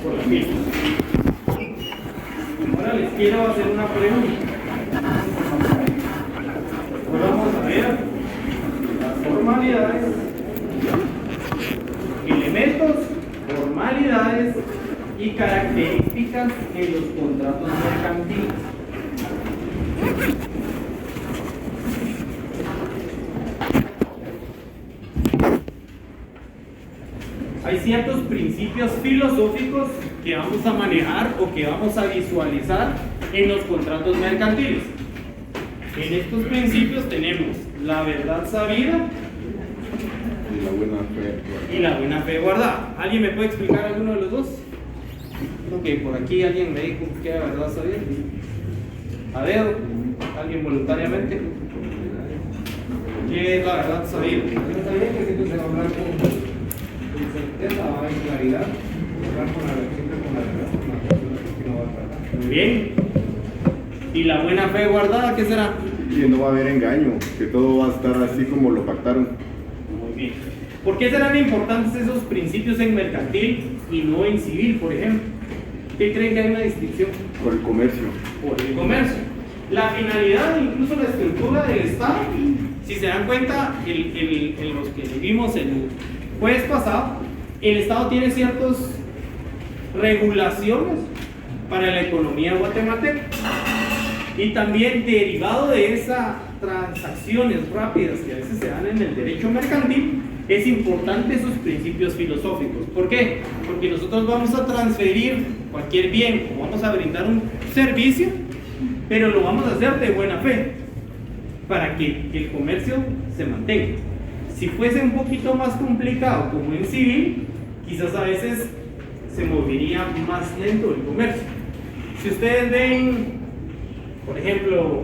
por la fiesta. Ahora les quiero hacer una pregunta. Ahora vamos a ver las formalidades, elementos, formalidades y características en los contratos mercantiles. Hay ciertos principios filosóficos que vamos a manejar o que vamos a visualizar en los contratos mercantiles. En estos principios tenemos la verdad sabida y la buena fe guardada. ¿Alguien me puede explicar alguno de los dos? Creo que por aquí alguien me dijo que era verdad sabida. A ver, alguien voluntariamente. ¿Qué es la verdad sabida? Está bien que siempre se va a hablar con certeza, va a haber claridad, hablar siempre con la verdad, que no va a tratar. Muy bien. ¿Y la buena fe guardada qué será? Que no va a haber engaño, que todo va a estar así como lo pactaron. Muy bien. ¿Por qué serán importantes esos principios en mercantil y no en civil, por ejemplo? ¿Qué creen que hay una distinción? Por el comercio. Por el comercio. La finalidad, incluso la estructura del Estado, si se dan cuenta, en los que vimos el jueves pasado, el Estado tiene ciertas regulaciones para la economía guatemalteca. Y también derivado de esas transacciones rápidas que a veces se dan en el derecho mercantil, es importante esos principios filosóficos. ¿Por qué? Porque nosotros vamos a transferir cualquier bien o vamos a brindar un servicio, pero lo vamos a hacer de buena fe para que el comercio se mantenga. Si fuese un poquito más complicado como en civil, quizás a veces se movería más lento el comercio. Si ustedes ven, por ejemplo,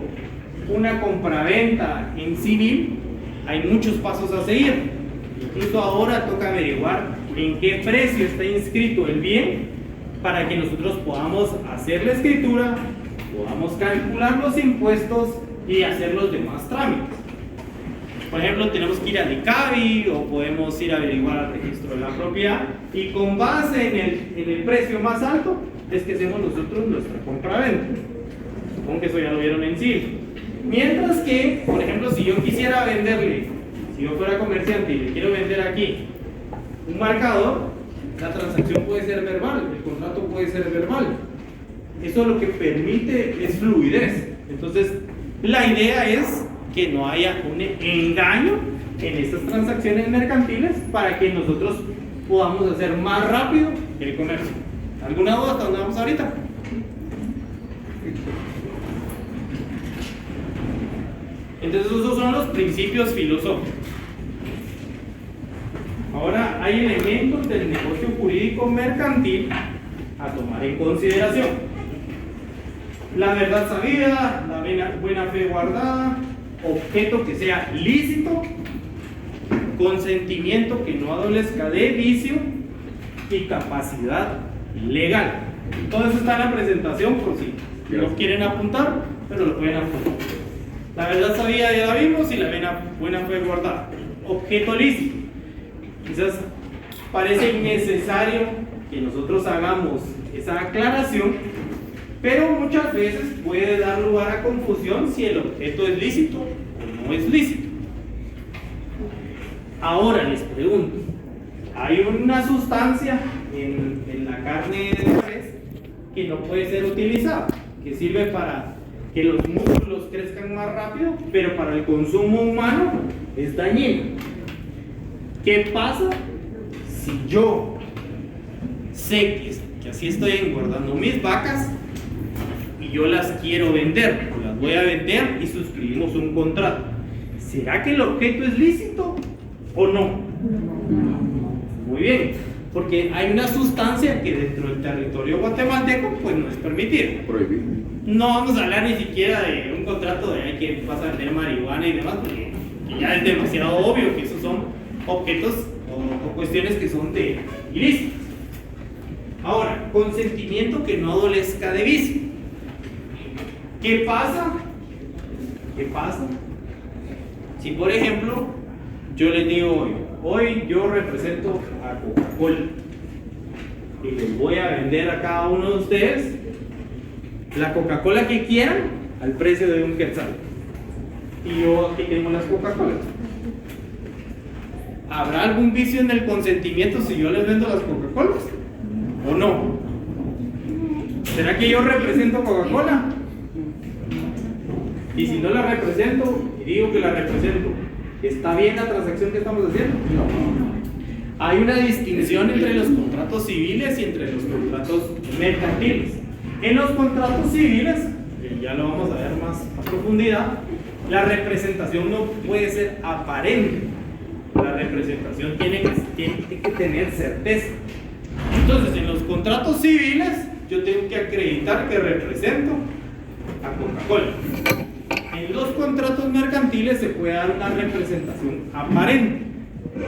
una compraventa en civil, hay muchos pasos a seguir. Incluso ahora toca averiguar en qué precio está inscrito el bien para que nosotros podamos hacer la escritura, podamos calcular los impuestos y hacer los demás trámites. Por ejemplo, tenemos que ir a DICABI o podemos ir a averiguar al registro de la propiedad y con base en el precio más alto es que hacemos nosotros nuestra compraventa. Supongo que eso ya lo vieron en sí. Mientras que, por ejemplo, si yo quisiera venderle, si yo fuera comerciante y le quiero vender aquí un marcador, la transacción puede ser verbal, el contrato puede ser verbal. Eso lo que permite es fluidez. Entonces, la idea es que no haya un engaño en estas transacciones mercantiles para que nosotros podamos hacer más rápido el comercio. ¿Alguna duda hasta dónde vamos ahorita? Entonces esos son los principios filosóficos. Ahora hay elementos del negocio jurídico mercantil a tomar en consideración. La verdad sabida, la buena fe guardada, objeto que sea lícito, consentimiento que no adolezca de vicio y capacidad legal. Todo eso está en la presentación por si lo quieren apuntar, pero lo pueden apuntar. La verdad sabida ya la vimos y la buena fe guardada. Objeto lícito. Quizás parece innecesario que nosotros hagamos esa aclaración, pero muchas veces puede dar lugar a confusión si el objeto es lícito o no es lícito. Ahora les pregunto, hay una sustancia en la carne de res que no puede ser utilizada, que sirve para que los músculos crezcan más rápido, pero para el consumo humano es dañino. ¿Qué pasa si yo sé que así estoy engordando mis vacas y yo las quiero vender, o las voy a vender y suscribimos un contrato? ¿Será que el objeto es lícito o no? Muy bien, porque hay una sustancia que dentro del territorio guatemalteco pues no es permitida. Prohibido. No vamos a hablar ni siquiera de un contrato de que vas a vender marihuana y demás, porque ya es demasiado obvio que esos son objetos o cuestiones que son de ilícitos. Ahora, consentimiento que no adolezca de vicio. ¿Qué pasa? ¿Qué pasa? Si por ejemplo yo les digo hoy yo represento a Coca-Cola y les voy a vender a cada uno de ustedes la Coca-Cola que quieran al precio de un quetzal. Y yo aquí tengo las Coca-Colas. ¿Habrá algún vicio en el consentimiento si yo les vendo las Coca-Colas? ¿O no? ¿Será que yo represento Coca-Cola? Y si no la represento, y digo que la represento, ¿está bien la transacción que estamos haciendo? No. Hay una distinción entre los contratos civiles y entre los contratos mercantiles. En los contratos civiles, que ya lo vamos a ver más a profundidad, la representación no puede ser aparente. La representación tiene que tener certeza. Entonces, en los contratos civiles, yo tengo que acreditar que represento a Coca-Cola. En los contratos mercantiles se puede dar una representación aparente,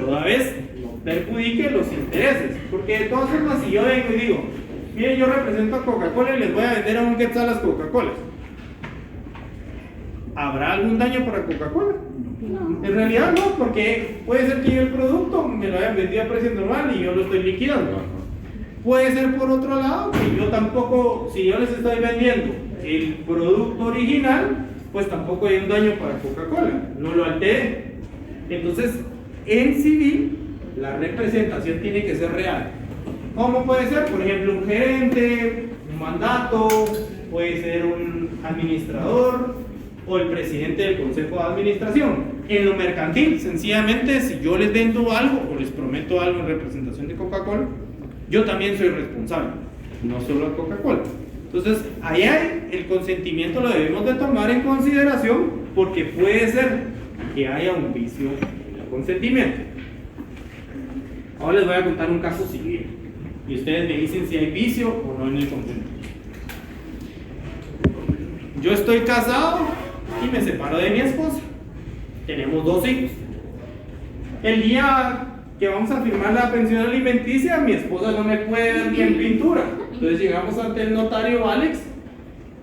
toda vez no perjudique los intereses. Porque de todas formas, si yo vengo y digo, miren, yo represento a Coca-Cola y les voy a vender a un quetzal las Coca-Colas, ¿habrá algún daño para Coca-Cola? No. En realidad no, porque puede ser que yo el producto me lo hayan vendido a precio normal y yo lo estoy liquidando. Puede ser por otro lado que yo tampoco, si yo les estoy vendiendo el producto original, pues tampoco hay un daño para Coca-Cola, no lo alteré. Entonces, en civil, la representación tiene que ser real. ¿Cómo puede ser? Por ejemplo, un gerente, un mandato, puede ser un administrador o el presidente del consejo de administración. En lo mercantil, sencillamente, si yo les vendo algo o les prometo algo en representación de Coca-Cola, yo también soy responsable, no solo a Coca-Cola. Entonces, ahí hay el consentimiento, lo debemos de tomar en consideración porque puede ser que haya un vicio en el consentimiento. Ahora les voy a contar un caso civil y ustedes me dicen si hay vicio o no en el consentimiento. Yo estoy casado y me separo de mi esposa. Tenemos 2 hijos. El día que vamos a firmar la pensión alimenticia, mi esposa no me puede dar ni en pintura. Entonces llegamos ante el notario Alex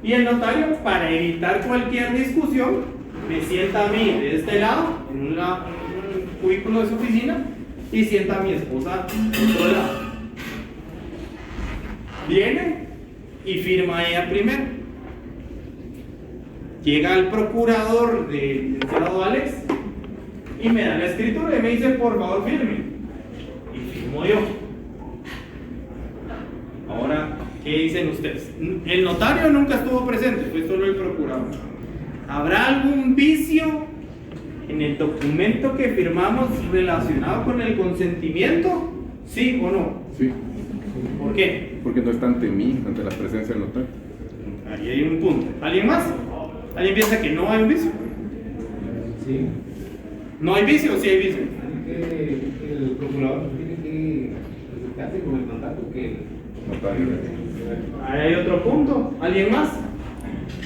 y el notario, para evitar cualquier discusión, me sienta a mí de este lado, en un cubículo de su oficina, y sienta a mi esposa en otro lado. Viene y firma ella primero. Llega el procurador del licenciado Alex y me da la escritura y me dice, por favor firme. Y firmo yo. Ahora, ¿qué dicen ustedes? El notario nunca estuvo presente, fue solo el procurador. ¿Habrá algún vicio en el documento que firmamos relacionado con el consentimiento? ¿Sí o no? Sí. ¿Por qué? Porque no está ante mí, ante la presencia del notario. Ahí hay un punto. ¿Alguien más? ¿Alguien piensa que no hay un vicio? Sí. ¿No hay vicio o sí hay vicio? El procurador tiene que presentarse con el mandato que el Notario. Ahí hay otro punto. ¿Alguien más?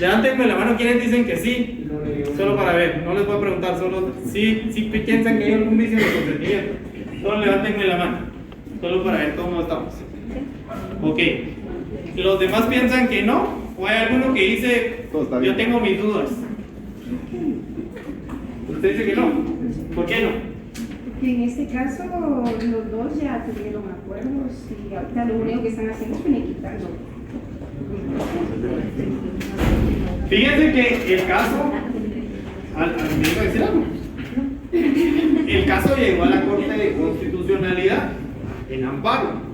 Levántenme la mano quienes dicen que sí. Solo para ver, no les voy a preguntar, solo si piensan que hay algún vicio en el consentimiento. Solo levántenme la mano, solo para ver cómo estamos. Ok. ¿Los demás piensan que no? ¿O hay alguno que dice, yo tengo mis dudas? ¿Usted dice que no? ¿Por qué no? Porque en este caso los dos ya tuvieron acuerdos y ahorita lo único que están haciendo es finiquitarlo. Fíjense que el caso, ¿me iba a decir algo? El caso llegó a la Corte de Constitucionalidad en amparo.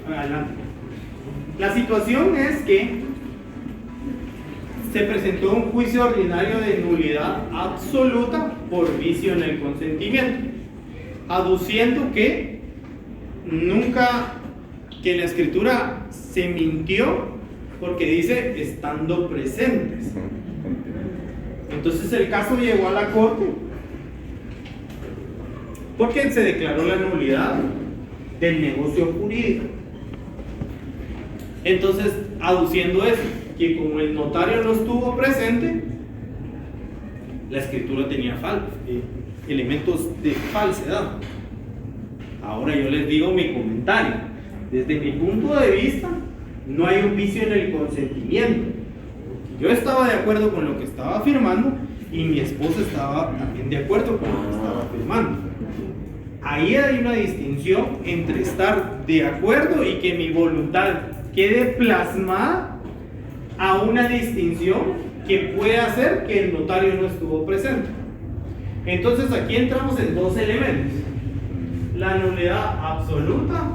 Adelante. La situación es que se presentó un juicio ordinario de nulidad absoluta por vicio en el consentimiento, aduciendo que nunca, que en la escritura se mintió porque dice estando presentes. Entonces el caso llegó a la corte porque se declaró la nulidad del negocio jurídico. Entonces, aduciendo eso, que como el notario no estuvo presente, la escritura tenía elementos de falsedad. Ahora yo les digo mi comentario. Desde mi punto de vista, no hay un vicio en el consentimiento. Yo estaba de acuerdo con lo que estaba firmando y mi esposa estaba también de acuerdo con lo que estaba firmando. ahí hay una distinción entre estar de acuerdo y que mi voluntad quede plasmada a una distinción que puede hacer que el notario no estuvo presente. Entonces aquí entramos en dos elementos: la nulidad absoluta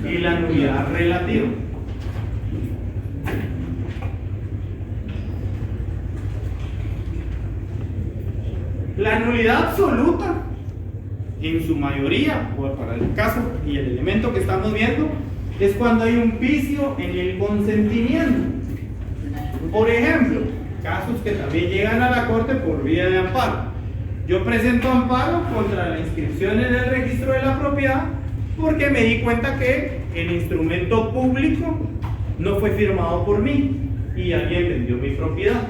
y la nulidad relativa. La nulidad absoluta, en su mayoría, o para el caso y el elemento que estamos viendo, es cuando hay un vicio en el consentimiento. Por ejemplo, casos que también llegan a la corte por vía de amparo. Yo presento amparo contra la inscripción en el registro de la propiedad porque me di cuenta que el instrumento público no fue firmado por mí y alguien vendió mi propiedad.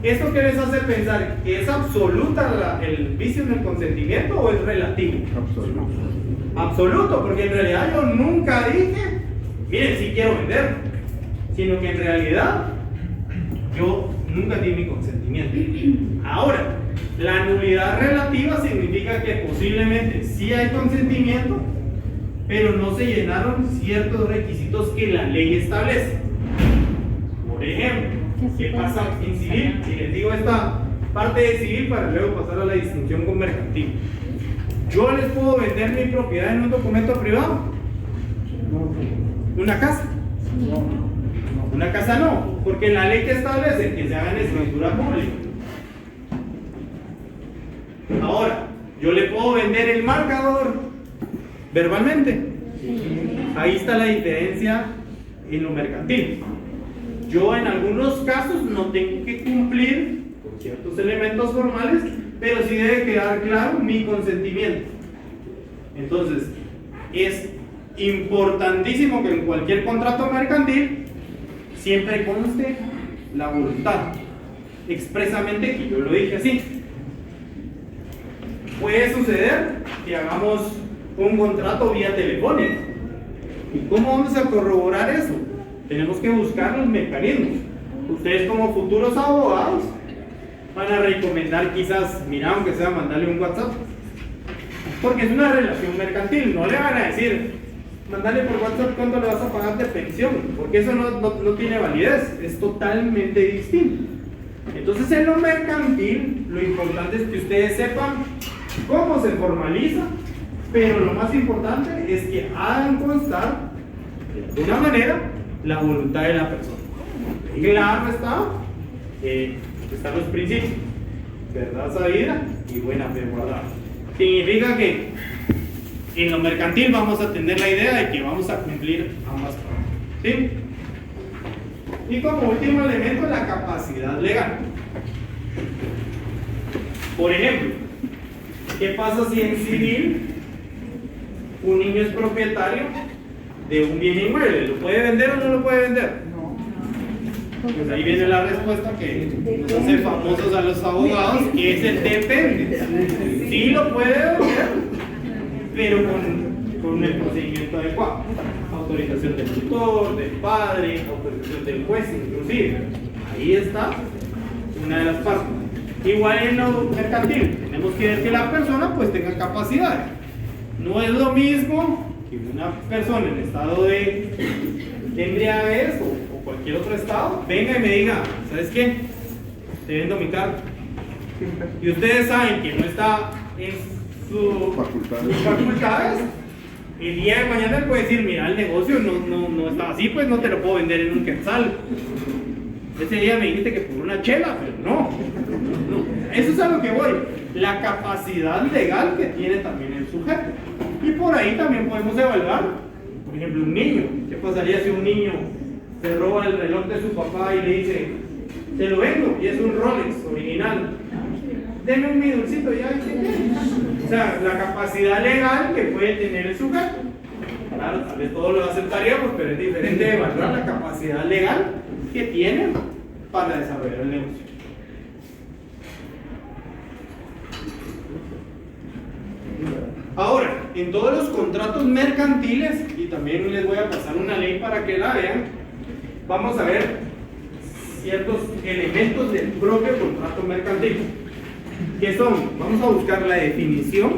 ¿Esto qué les hace pensar? ¿Que es absoluta el vicio en el consentimiento o es relativo? Absoluto. Absoluto, porque en realidad yo nunca dije, miren, sí quiero vender, sino que en realidad yo nunca di mi consentimiento. Ahora, la nulidad relativa significa que posiblemente sí hay consentimiento, pero no se llenaron ciertos requisitos que la ley establece. Por ejemplo, ¿qué pasa en civil? Si les digo esta parte de civil para luego pasar a la distinción con mercantil. ¿Yo les puedo vender mi propiedad en un documento privado? ¿Una casa? Una casa no, porque la ley que establece que se haga en escritura pública. Ahora, ¿yo le puedo vender el marcador verbalmente? Ahí está la diferencia en lo mercantil. Yo en algunos casos no tengo que cumplir con ciertos elementos formales, pero sí debe quedar claro mi consentimiento. Entonces, es importantísimo que en cualquier contrato mercantil siempre conste la voluntad, expresamente, que yo lo dije así. Puede suceder que hagamos un contrato vía telefónica. ¿Y cómo vamos a corroborar eso? Tenemos que buscar los mecanismos. Ustedes como futuros abogados van a recomendar quizás, mira, aunque sea mandarle un WhatsApp, porque es una relación mercantil. No le van a decir, mandarle por WhatsApp cuánto le vas a pagar de pensión, porque eso no tiene validez, es totalmente distinto. Entonces en lo mercantil lo importante es que ustedes sepan cómo se formaliza, pero lo más importante es que hagan constar de alguna manera la voluntad de la persona. Claro está, están los principios: verdad sabida y buena fe guardada. Significa que en lo mercantil vamos a tener la idea de que vamos a cumplir ambas partes, ¿sí? Y como último elemento, la capacidad legal. Por ejemplo, ¿qué pasa si en civil un niño es propietario de un bien inmueble? ¿Lo puede vender o no lo puede vender? Pues ahí viene la respuesta que nos hace famosos a los abogados, que es el depende. Sí lo puede vender, pero con el procedimiento adecuado. Autorización del tutor, del padre, autorización del juez inclusive. Ahí está una de las partes. Igual en lo mercantil, tenemos que ver que la persona pues tenga capacidad. No es lo mismo que una persona en estado de embriaguez o cualquier otro estado venga y me diga, ¿sabes qué? Te vendo mi carro. Y ustedes saben que no está en sus facultades. El día de mañana él puede decir, mira, el negocio no está así, pues no te lo puedo vender en un quetzal. Ese día me dijiste que por una chela, pero no. Eso es a lo que voy. La capacidad legal que tiene también el sujeto. Y por ahí también podemos evaluar, por ejemplo, un niño. ¿Qué pasaría si un niño se roba el reloj de su papá y le dice, te lo vendo, y es un Rolex original? Deme un midulcito, ya. O sea, la capacidad legal que puede tener el sujeto. Claro, tal vez todos lo aceptaríamos, pero es diferente evaluar la capacidad legal que tiene para desarrollar el negocio. Ahora, en todos los contratos mercantiles, y también les voy a pasar una ley para que la vean, vamos a ver ciertos elementos del propio contrato mercantil. ¿Qué son? Vamos a buscar la definición,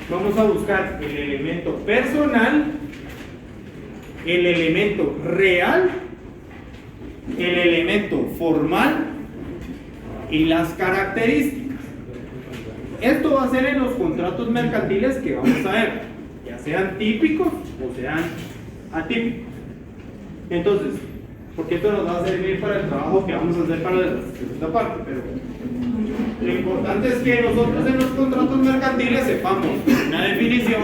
vamos a buscar el elemento personal, el elemento real, el elemento formal y las características. Esto va a ser en los contratos mercantiles que vamos a ver, ya sean típicos o sean atípicos. Entonces, porque esto nos va a servir para el trabajo que vamos a hacer para la segunda parte, pero lo importante es que nosotros en los contratos mercantiles sepamos una definición,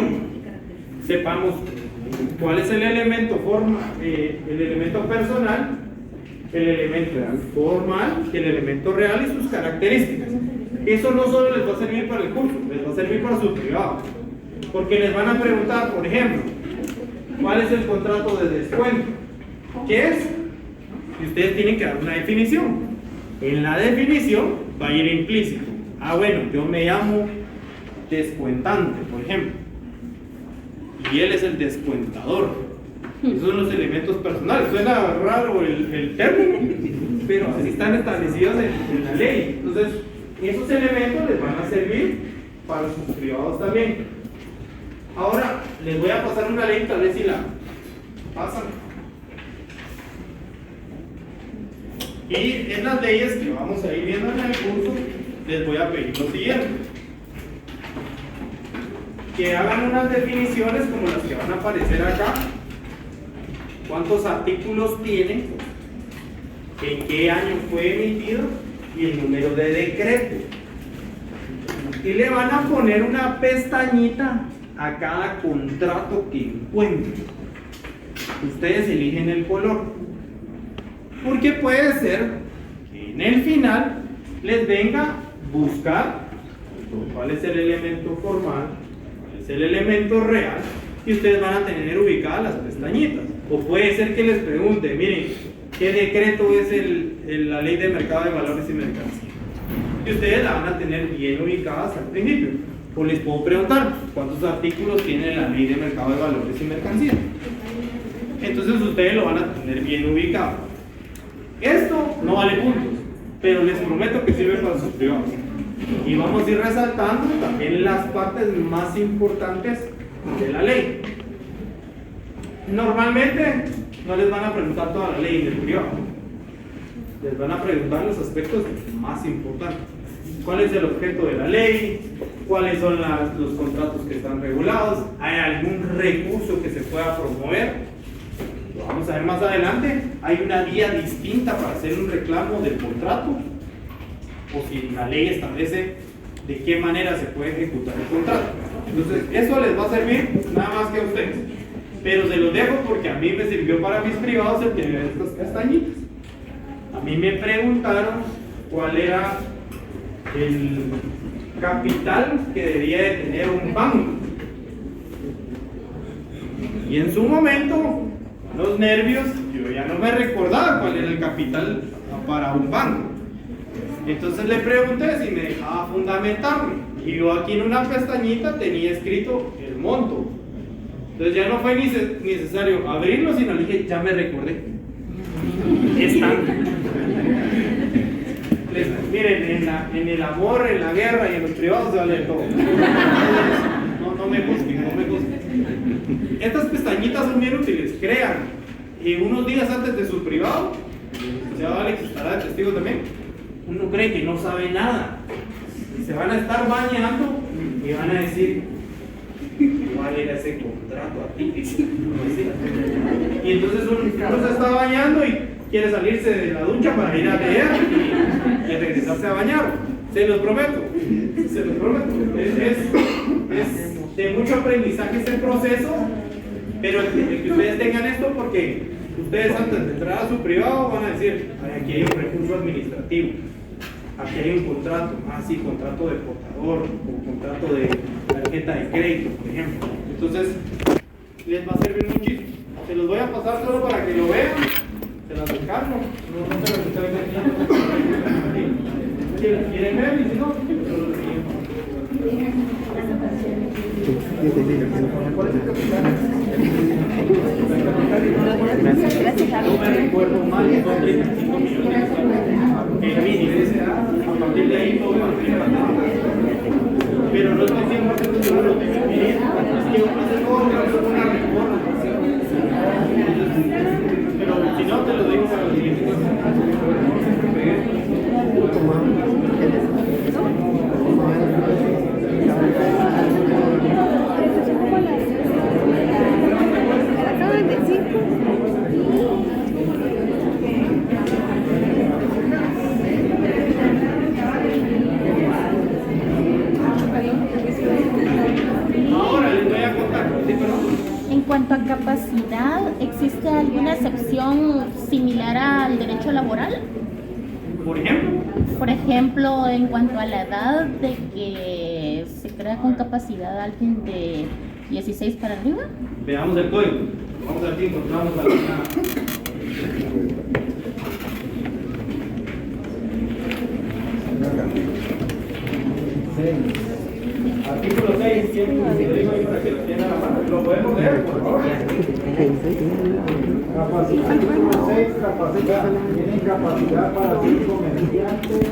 sepamos cuál es el elemento el elemento personal, el elemento formal, el elemento real y sus características. Eso no solo les va a servir para el curso, les va a servir para su privado, porque les van a preguntar, por ejemplo, ¿cuál es el contrato de descuento? ¿Qué es? Y ustedes tienen que dar una definición. En la definición va a ir implícito. Bueno, yo me llamo descuentante, por ejemplo, y él es el descuentador. Esos son los elementos personales. Suena raro el término, pero así están establecidos en la ley. Entonces, esos elementos les van a servir para sus privados también. Ahora, les voy a pasar una ley, tal vez si la pasan. Y en las leyes que vamos a ir viendo en el curso, les voy a pedir lo siguiente: que hagan unas definiciones como las que van a aparecer acá. ¿Cuántos artículos tiene? ¿En qué año fue emitido? Y el número de decreto. Y le van a poner una pestañita a cada contrato que encuentren. Ustedes eligen el color, porque puede ser que en el final les venga buscar cuál es el elemento formal, cuál es el elemento real, y ustedes van a tener ubicadas las pestañitas. O puede ser que les pregunte, miren, ¿qué decreto es la ley de mercado de valores y mercancías? Y ustedes la van a tener bien ubicadas al principio. O les puedo preguntar, ¿cuántos artículos tiene la ley de mercado de valores y mercancías? Entonces ustedes lo van a tener bien ubicado. Esto no vale puntos, pero les prometo que sirve para sus privados. Y vamos a ir resaltando también las partes más importantes de la ley. Normalmente no les van a preguntar toda la ley en el privado, les van a preguntar los aspectos más importantes. ¿Cuál es el objeto de la ley? ¿Cuáles son los contratos que están regulados? ¿Hay algún recurso que se pueda promover? Lo vamos a ver más adelante. ¿Hay una vía distinta para hacer un reclamo del contrato? O si la ley establece de qué manera se puede ejecutar el contrato. Entonces, eso les va a servir nada más que a ustedes. Pero se los dejo porque a mí me sirvió para mis privados el tener estas pestañitas. A mí me preguntaron cuál era el capital que debía de tener un banco. Y en su momento, los nervios, yo ya no me recordaba cuál era el capital para un banco. Entonces le pregunté si me dejaba fundamentarme. Y yo aquí en una pestañita tenía escrito el monto. Entonces ya no fue necesario abrirlo, sino le dije, ya me recordé. Están. Miren, en el amor, en la guerra y en los privados se vale todo. No me busquen, no me busquen. Estas pestañitas son bien útiles, crean. Y unos días antes de su privado, ya Alex estará de testigo también, uno cree que no sabe nada. Se van a estar bañando y van a decir, ¿cuál era ese contrato atípico? Y entonces uno se está bañando y quiere salirse de la ducha para ir a leer y regresarse a bañar. Se los prometo, se los prometo. Es de mucho aprendizaje este proceso, pero el que ustedes tengan esto, porque ustedes antes de entrar a su privado van a decir, aquí hay un recurso administrativo, aquí hay un contrato, sí, contrato de portador o contrato de tarjeta de crédito, por ejemplo. Entonces, les va a servir muchísimo. Se los voy a pasar solo para que lo vean. Se las encargo. No se las estoy vendiendo. Si las quieren ver, y si no, solo lo siguen. ¿Cuál es el capital? No me recuerdo mal, son 35 millones. El mínimo. A partir de ahí todo va a creo que es una reforma. Pero si no, te lo digo para los siguientes. Ahora les voy a contar. ¿Sí, perdón? En cuanto a capacidad, ¿existe alguna excepción similar al derecho laboral? Por ejemplo, Por ejemplo, en cuanto a la edad de que se crea con capacidad alguien de 16 para arriba. veamos el código. Vamos a ver si encontramos alguna. Artículo 6, siempre lo digo ahí para que lo tengan a la mano. ¿Lo podemos leer, por favor? Artículo 6, capacidad. Tienen capacidad para ser comerciantes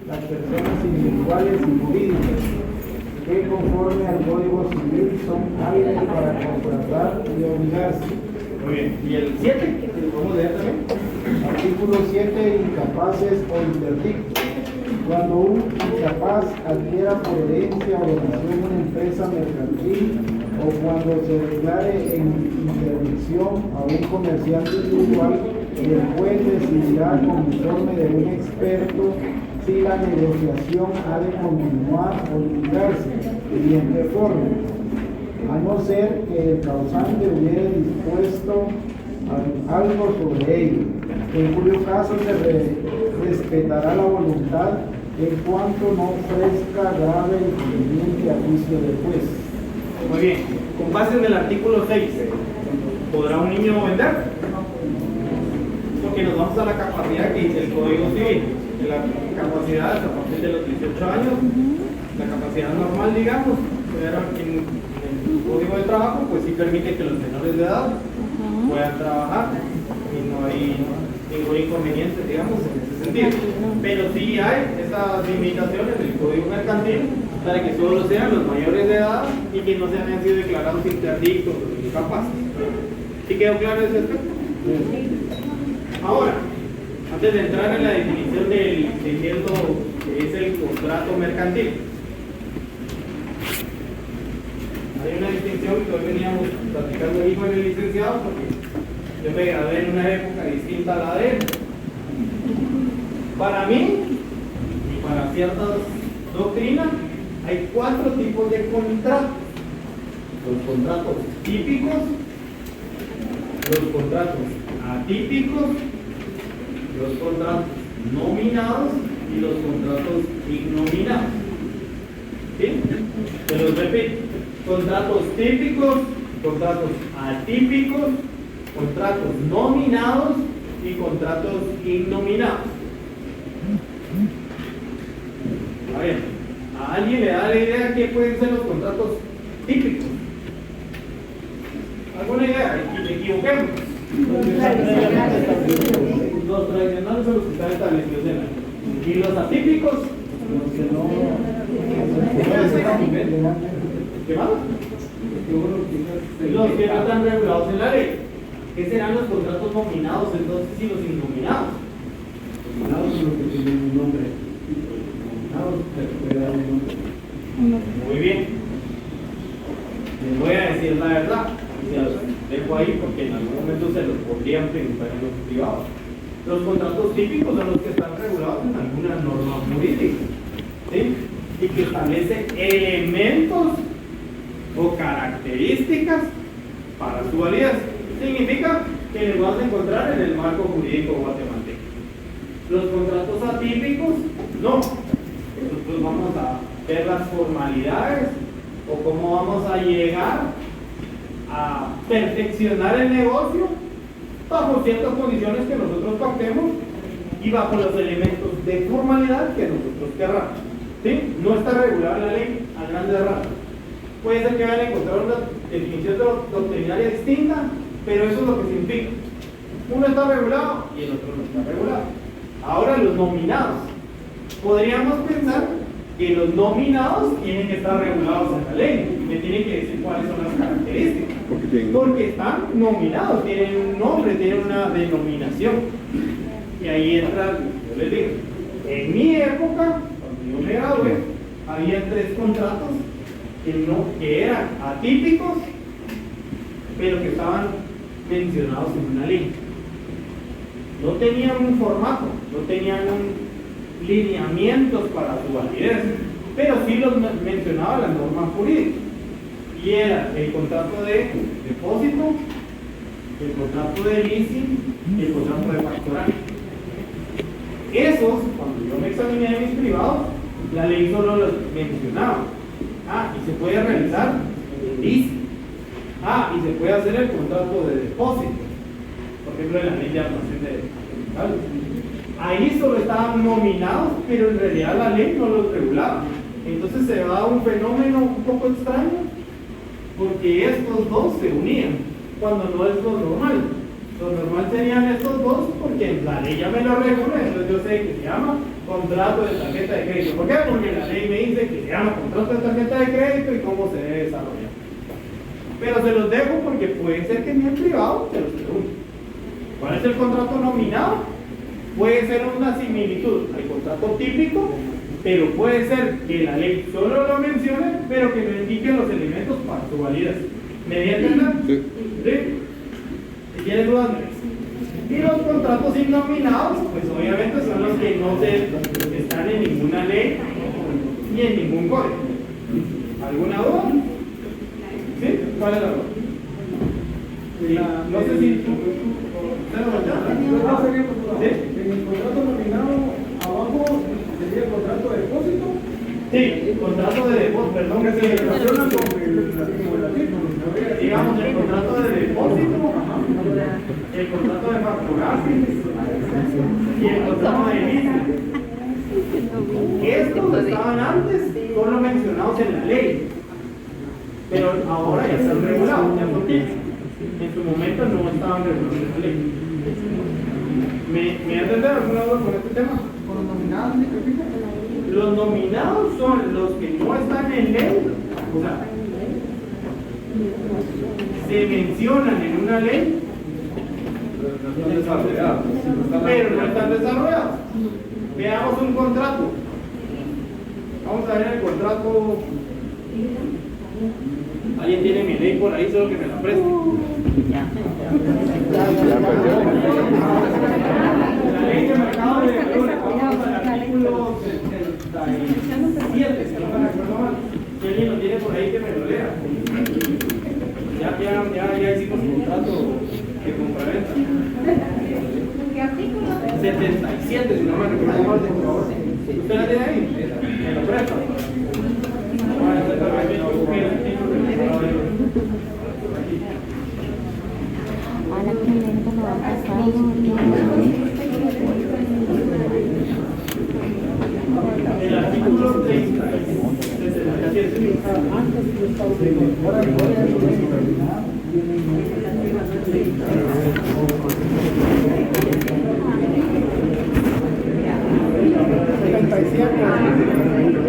las personas individuales y jurídicas que conforme al Código Civil son hábiles para contratar y obligarse. Muy bien. ¿Y el 7? ¿Lo podemos leer también? Artículo 7, incapaces o interdictos. Cuando un incapaz adquiera por herencia o donación una empresa mercantil o cuando se declare en interdicción a un comerciante individual, el juez decidirá con informe de un experto si la negociación ha de continuar o limitarse y en qué forma, a no ser que el causante hubiera dispuesto algo sobre ello, en cuyo caso se respetará la voluntad en cuanto no ofrezca grave inconveniente a juicio del juez. Muy bien. Con base en el artículo 6, ¿podrá un niño vender? Porque nos vamos a la capacidad que dice el Código Civil. De la capacidad a partir de los 18 años, la capacidad normal, digamos, pero en el Código de Trabajo, pues sí permite que los menores de edad puedan trabajar y no hay ningún inconveniente, digamos, en ese sentido. Pero sí hay esas limitaciones del Código Mercantil para que solo sean los mayores de edad y que no se hayan sido declarados interdictos o incapaces. ¿Sí quedó claro ese aspecto? Ahora, antes de entrar en la definición de qué es lo que es el contrato mercantil, hay una distinción que hoy veníamos platicando ahí con el licenciado, porque yo me gradué en una época distinta a la de él. Para mí, y para ciertas doctrinas, hay 4 tipos de contratos. Los contratos típicos, los contratos atípicos, los contratos nominados y los contratos ignominados. ¿Sí? Se los repito. Contratos típicos, contratos atípicos, contratos nominados y contratos ignominados. A ver, ¿a alguien le da la idea qué pueden ser los contratos típicos? ¿Alguna idea? Equivoquemos. Los tradicionales son los que están establecidos en la ley. ¿Y los atípicos? Los que no. ¿Qué más? Los que no están regulados en la ley. ¿Qué serán los contratos nominados entonces y los innominados? Nominados son los que tienen un nombre. Nominados se puede dar un nombre. Muy bien. Les voy a decir la verdad. Se los dejo ahí porque en algún momento se los podrían preguntar en los privados. Los contratos típicos son los que están regulados en alguna norma jurídica, ¿sí? Y que establece elementos o características para su validez. Significa que lo vas a encontrar en el marco jurídico guatemalteco. Los contratos atípicos, no. Nosotros vamos a ver las formalidades o cómo vamos a llegar a perfeccionar el negocio bajo ciertas condiciones que nosotros pactemos y bajo los elementos de formalidad que nosotros querramos. ¿Sí? No está regulada la ley a grandes rasgos. Puede ser que vayan a encontrar una definición doctrinaria distinta, pero eso es lo que significa. Uno está regulado y el otro no está regulado. Ahora los nominados. Podríamos pensar que los nominados tienen que estar regulados en la ley. Me tienen que decir cuáles son las características. Porque están nominados, tienen un nombre, tienen una denominación. Y ahí entra, yo les digo, en mi época, cuando yo me gradué, había 3 contratos que eran atípicos, pero que estaban mencionados en una ley. No tenían un formato, no tenían lineamientos para su validez, pero sí los mencionaba la norma jurídica. Y era el contrato de depósito, el contrato de leasing y el contrato de factoraje. Esos, cuando yo me examiné de mis privados, la ley solo los mencionaba. Y se puede realizar el leasing. Y se puede hacer el contrato de depósito. Por ejemplo, en la ley de almacén de capitales. Ahí solo estaban nominados, pero en realidad la ley no los regulaba. Entonces se da un fenómeno un poco extraño, porque estos dos se unían, cuando no es lo normal. Lo normal serían estos dos, porque la ley ya me lo regula, entonces yo sé que se llama contrato de tarjeta de crédito. ¿Por qué? Porque la ley me dice que se llama contrato de tarjeta de crédito y cómo se debe desarrollar. Pero se los dejo porque puede ser que en el privado se los pregunte. ¿Cuál es el contrato nominado? Puede ser una similitud al contrato típico, pero puede ser que la ley solo lo mencione, pero que no indique los elementos para su validez. ¿Me di a entender? Sí. ¿Sí? Si tienes dudas, me dices. Y los contratos innominados, pues obviamente son los que no están en ninguna ley ni en ningún código. ¿Alguna duda? ¿Sí? ¿Cuál es la duda? Sí. No sé si tú... ¿Sí? En el contrato nominado, abajo sería el contrato de depósito. Sí, contrato de depósito, perdón que se relaciona con el digamos el contrato de depósito, el contrato de facturaje y el contrato de leasing. Estos estaban antes solo mencionados en la ley, pero ahora ya están regulados, ya son típicos. En su momento no estaban regulados en la ley. ¿Me entender alguna duda con este tema? ¿Con los nominados? Los nominados son los que no están en ley, o sea, se mencionan en una ley, pero no están desarrollados. Veamos un contrato. Vamos a ver el contrato. ¿Alguien tiene mi ley por ahí? Solo que me la preste. La ley de mercado de valores. Vamos al artículo 77, si no me recuerdo mal. Si alguien lo tiene por ahí, que me lo lea. Ya hicimos un contrato de compraventa. ¿Qué artículo? 77, si no me recuerdo mal, por favor. ¿Usted la tiene ahí? Me lo presta. A la cliente lo va a pasar. El artículo 30.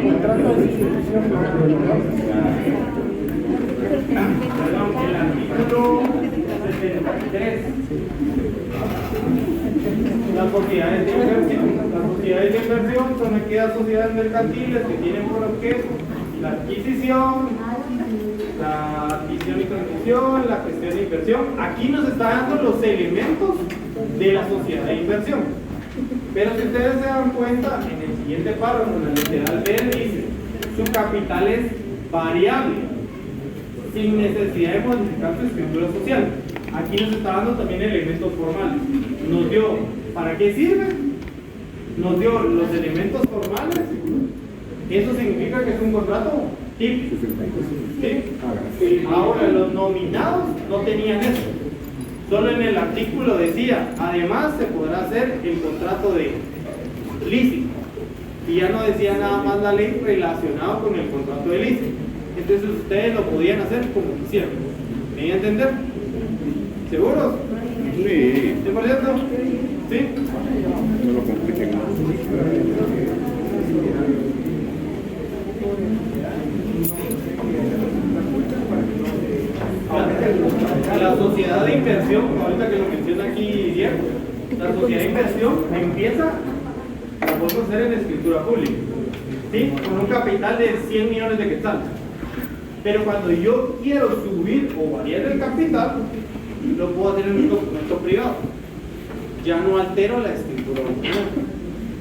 Contrato de distribución. Perdón, el artículo 73. Las sociedades de inversión. Las sociedades de inversión son aquellas sociedades mercantiles que tienen por objeto la adquisición y transmisión, la gestión de inversión. Aquí nos está dando los elementos de la sociedad de inversión. Pero si ustedes se dan cuenta, en el siguiente párrafo, en la literal B dice, su capital es variable, sin necesidad de modificar su estructura social. Aquí nos está dando también elementos formales. Nos dio, ¿para qué sirve? Nos dio los elementos formales. Eso significa que es un contrato típico. ¿Sí? Ahora, los nominados no tenían eso. Solo en el artículo decía, además se podrá hacer el contrato de leasing. Y ya no decía nada más la ley relacionado con el contrato de leasing. Entonces ustedes lo podían hacer como quisieran. ¿Me voy a entender? ¿Seguros? Sí. ¿Sí, por cierto? ¿Sí? No lo compliquen más. sociedad de inversión, ahorita que lo menciona aquí Diego, la sociedad de inversión empieza, la podemos hacer en escritura pública, ¿sí? Con un capital de 100 millones de quetzales. Pero cuando yo quiero subir o variar el capital, lo puedo hacer en un documento privado. Ya no altero la escritura original.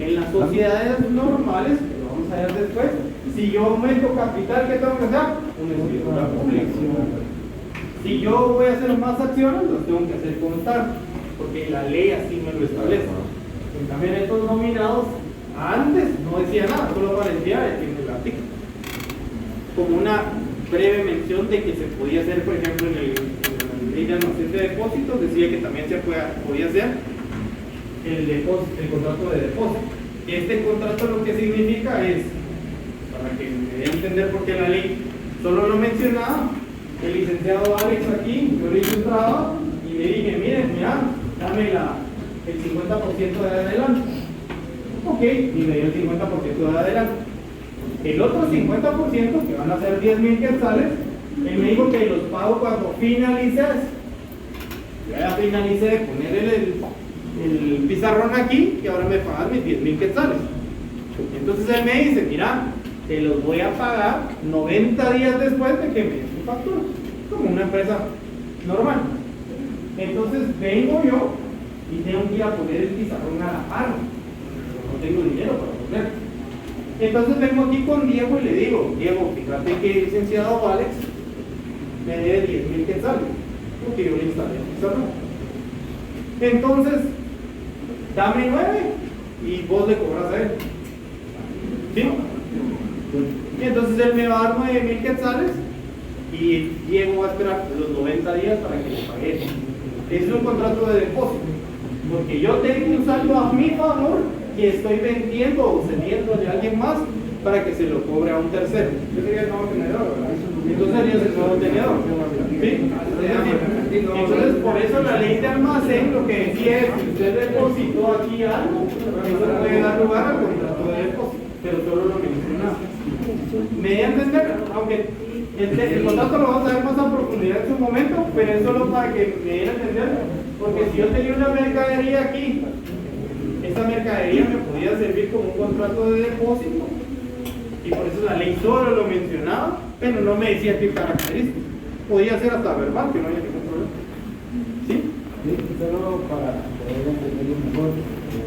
En las sociedades normales, que lo vamos a ver después, si yo aumento capital, ¿qué tengo que hacer? Una escritura pública. Si yo voy a hacer más acciones, los tengo que hacer constar, porque la ley así me lo establece. En cambio, en estos nominados, antes no decía nada, solo aparecía en el artículo. Como una breve mención de que se podía hacer, por ejemplo, en la ley de almacén de depósitos, decía que también se podía hacer el contrato de depósito. Este contrato lo que significa es, para que me dé a entender por qué la ley solo lo mencionaba, el licenciado Alex aquí, yo le hice un trabajo y le dije, miren, mira, dame el 50% de adelante. Ok, y me dio el 50% de adelante. El otro 50%, que van a ser 10,000 quetzales, él me dijo que los pago cuando finalices. Yo ya finalicé de poner el pizarrón aquí y ahora me pagan mis 10,000 quetzales. Entonces él me dice, mira, te los voy a pagar 90 días después de que me des mi factura, como una empresa normal. Entonces vengo yo y tengo que ir a poner el pizarrón a la par, no tengo dinero para poner. Entonces vengo aquí con Diego y le digo, Diego, fíjate que el licenciado Alex me debe 10,000 quetzales, porque yo le instalé el pizarrón. Entonces, dame 9 y vos le cobras a él. ¿Sí? Y entonces él me va a dar 9,000 quetzales y Diego va a esperar los 90 días para que le pague. Es un contrato de depósito, porque yo tengo un saldo a mi favor que estoy vendiendo o cediendo de alguien más para que se lo cobre a un tercero. Yo sería el nuevo tenedor, ¿verdad? Entonces sería el nuevo tenedor. ¿Sí? Entonces, por eso la ley de almacén lo que decía es que usted depositó aquí algo, eso puede dar lugar al contrato de depósito, pero solo lo mencionaba. ¿Me da a entender? Aunque el contrato lo vamos a ver más a profundidad en su momento, pero es solo para que me den a entender, porque si yo tenía una mercadería aquí, esta mercadería me podía servir como un contrato de depósito y por eso la ley solo lo mencionaba, pero no me decía qué características. Podía ser hasta verbal, que no haya ningún problema. ¿Sí? Sí, solo para poder entenderlo mejor.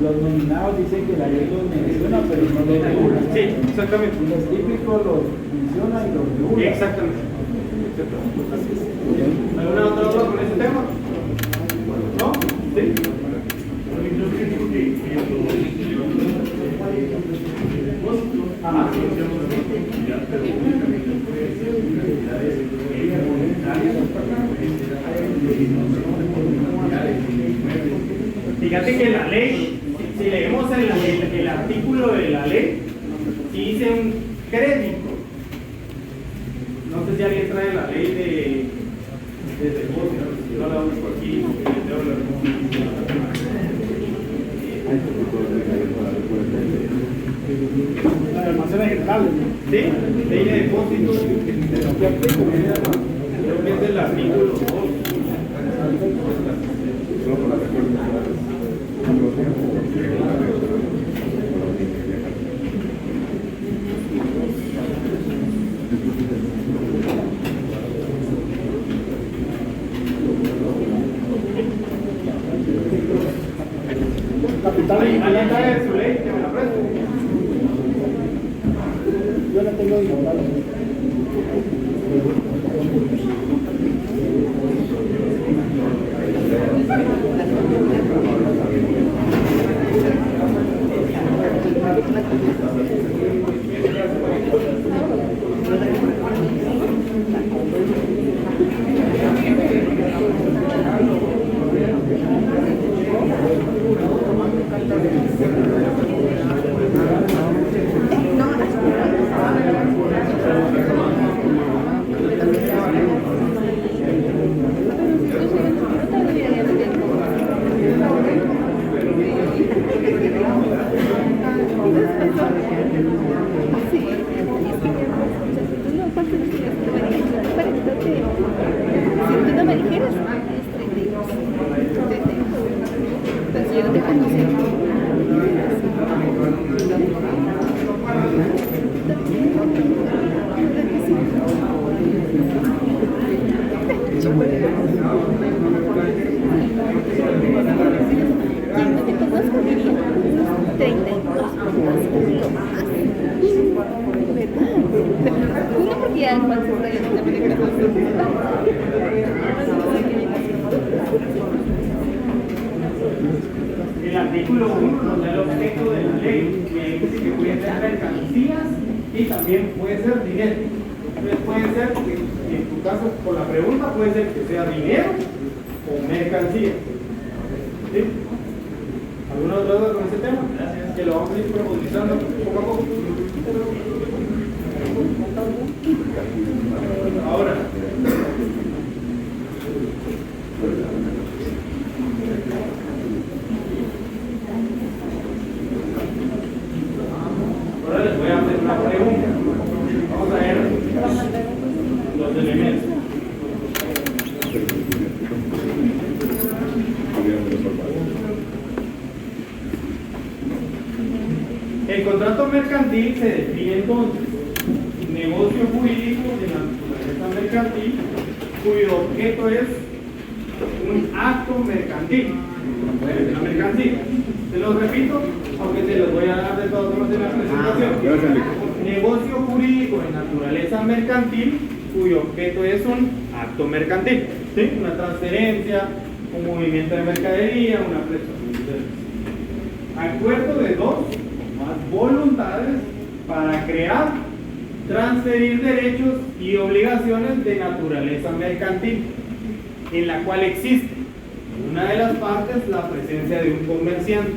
Los nominados dicen que la ley los menciona, pero no los regula. Sí, exactamente. Los típicos los menciona y los regula. Exactamente. ¿Alguna otra duda con ese tema? ¿No? ¿Sí? Ajá. Fíjate que la ley, si leemos el artículo de la ley, si dice un crédito, no sé si alguien trae la ley de depósito, si no la busco aquí, La almacén general. ¿sí? Ley de depósito, creo que es el artículo 2. Capital ¿Alguien trae su ley? Que me la preste. yo la tengo igual. El artículo 1 nos da el objeto de la ley, que dice que puede ser mercancías y también puede ser dinero. Entonces puede ser, que en tu caso, por la pregunta, puede ser que sea dinero o mercancía. ¿Sí? ¿Alguna otra duda con este tema? Gracias. Que lo vamos a ir profundizando poco a poco. Ahora, les voy a hacer una pregunta. Vamos a ver los elementos. El contrato mercantil se define entonces negocio jurídico de naturaleza mercantil cuyo objeto es un acto mercantil, una mercancía. Se los repito, aunque se los voy a dar de todas formas en la presentación. Negocio jurídico de naturaleza mercantil cuyo objeto es un acto mercantil, ¿sí? Una transferencia, un movimiento de mercadería, una prestación de servicios. Acuerdo de dos o más voluntades para crear, transferir derechos y obligaciones de naturaleza mercantil, en la cual existe en una de las partes la presencia de un comerciante,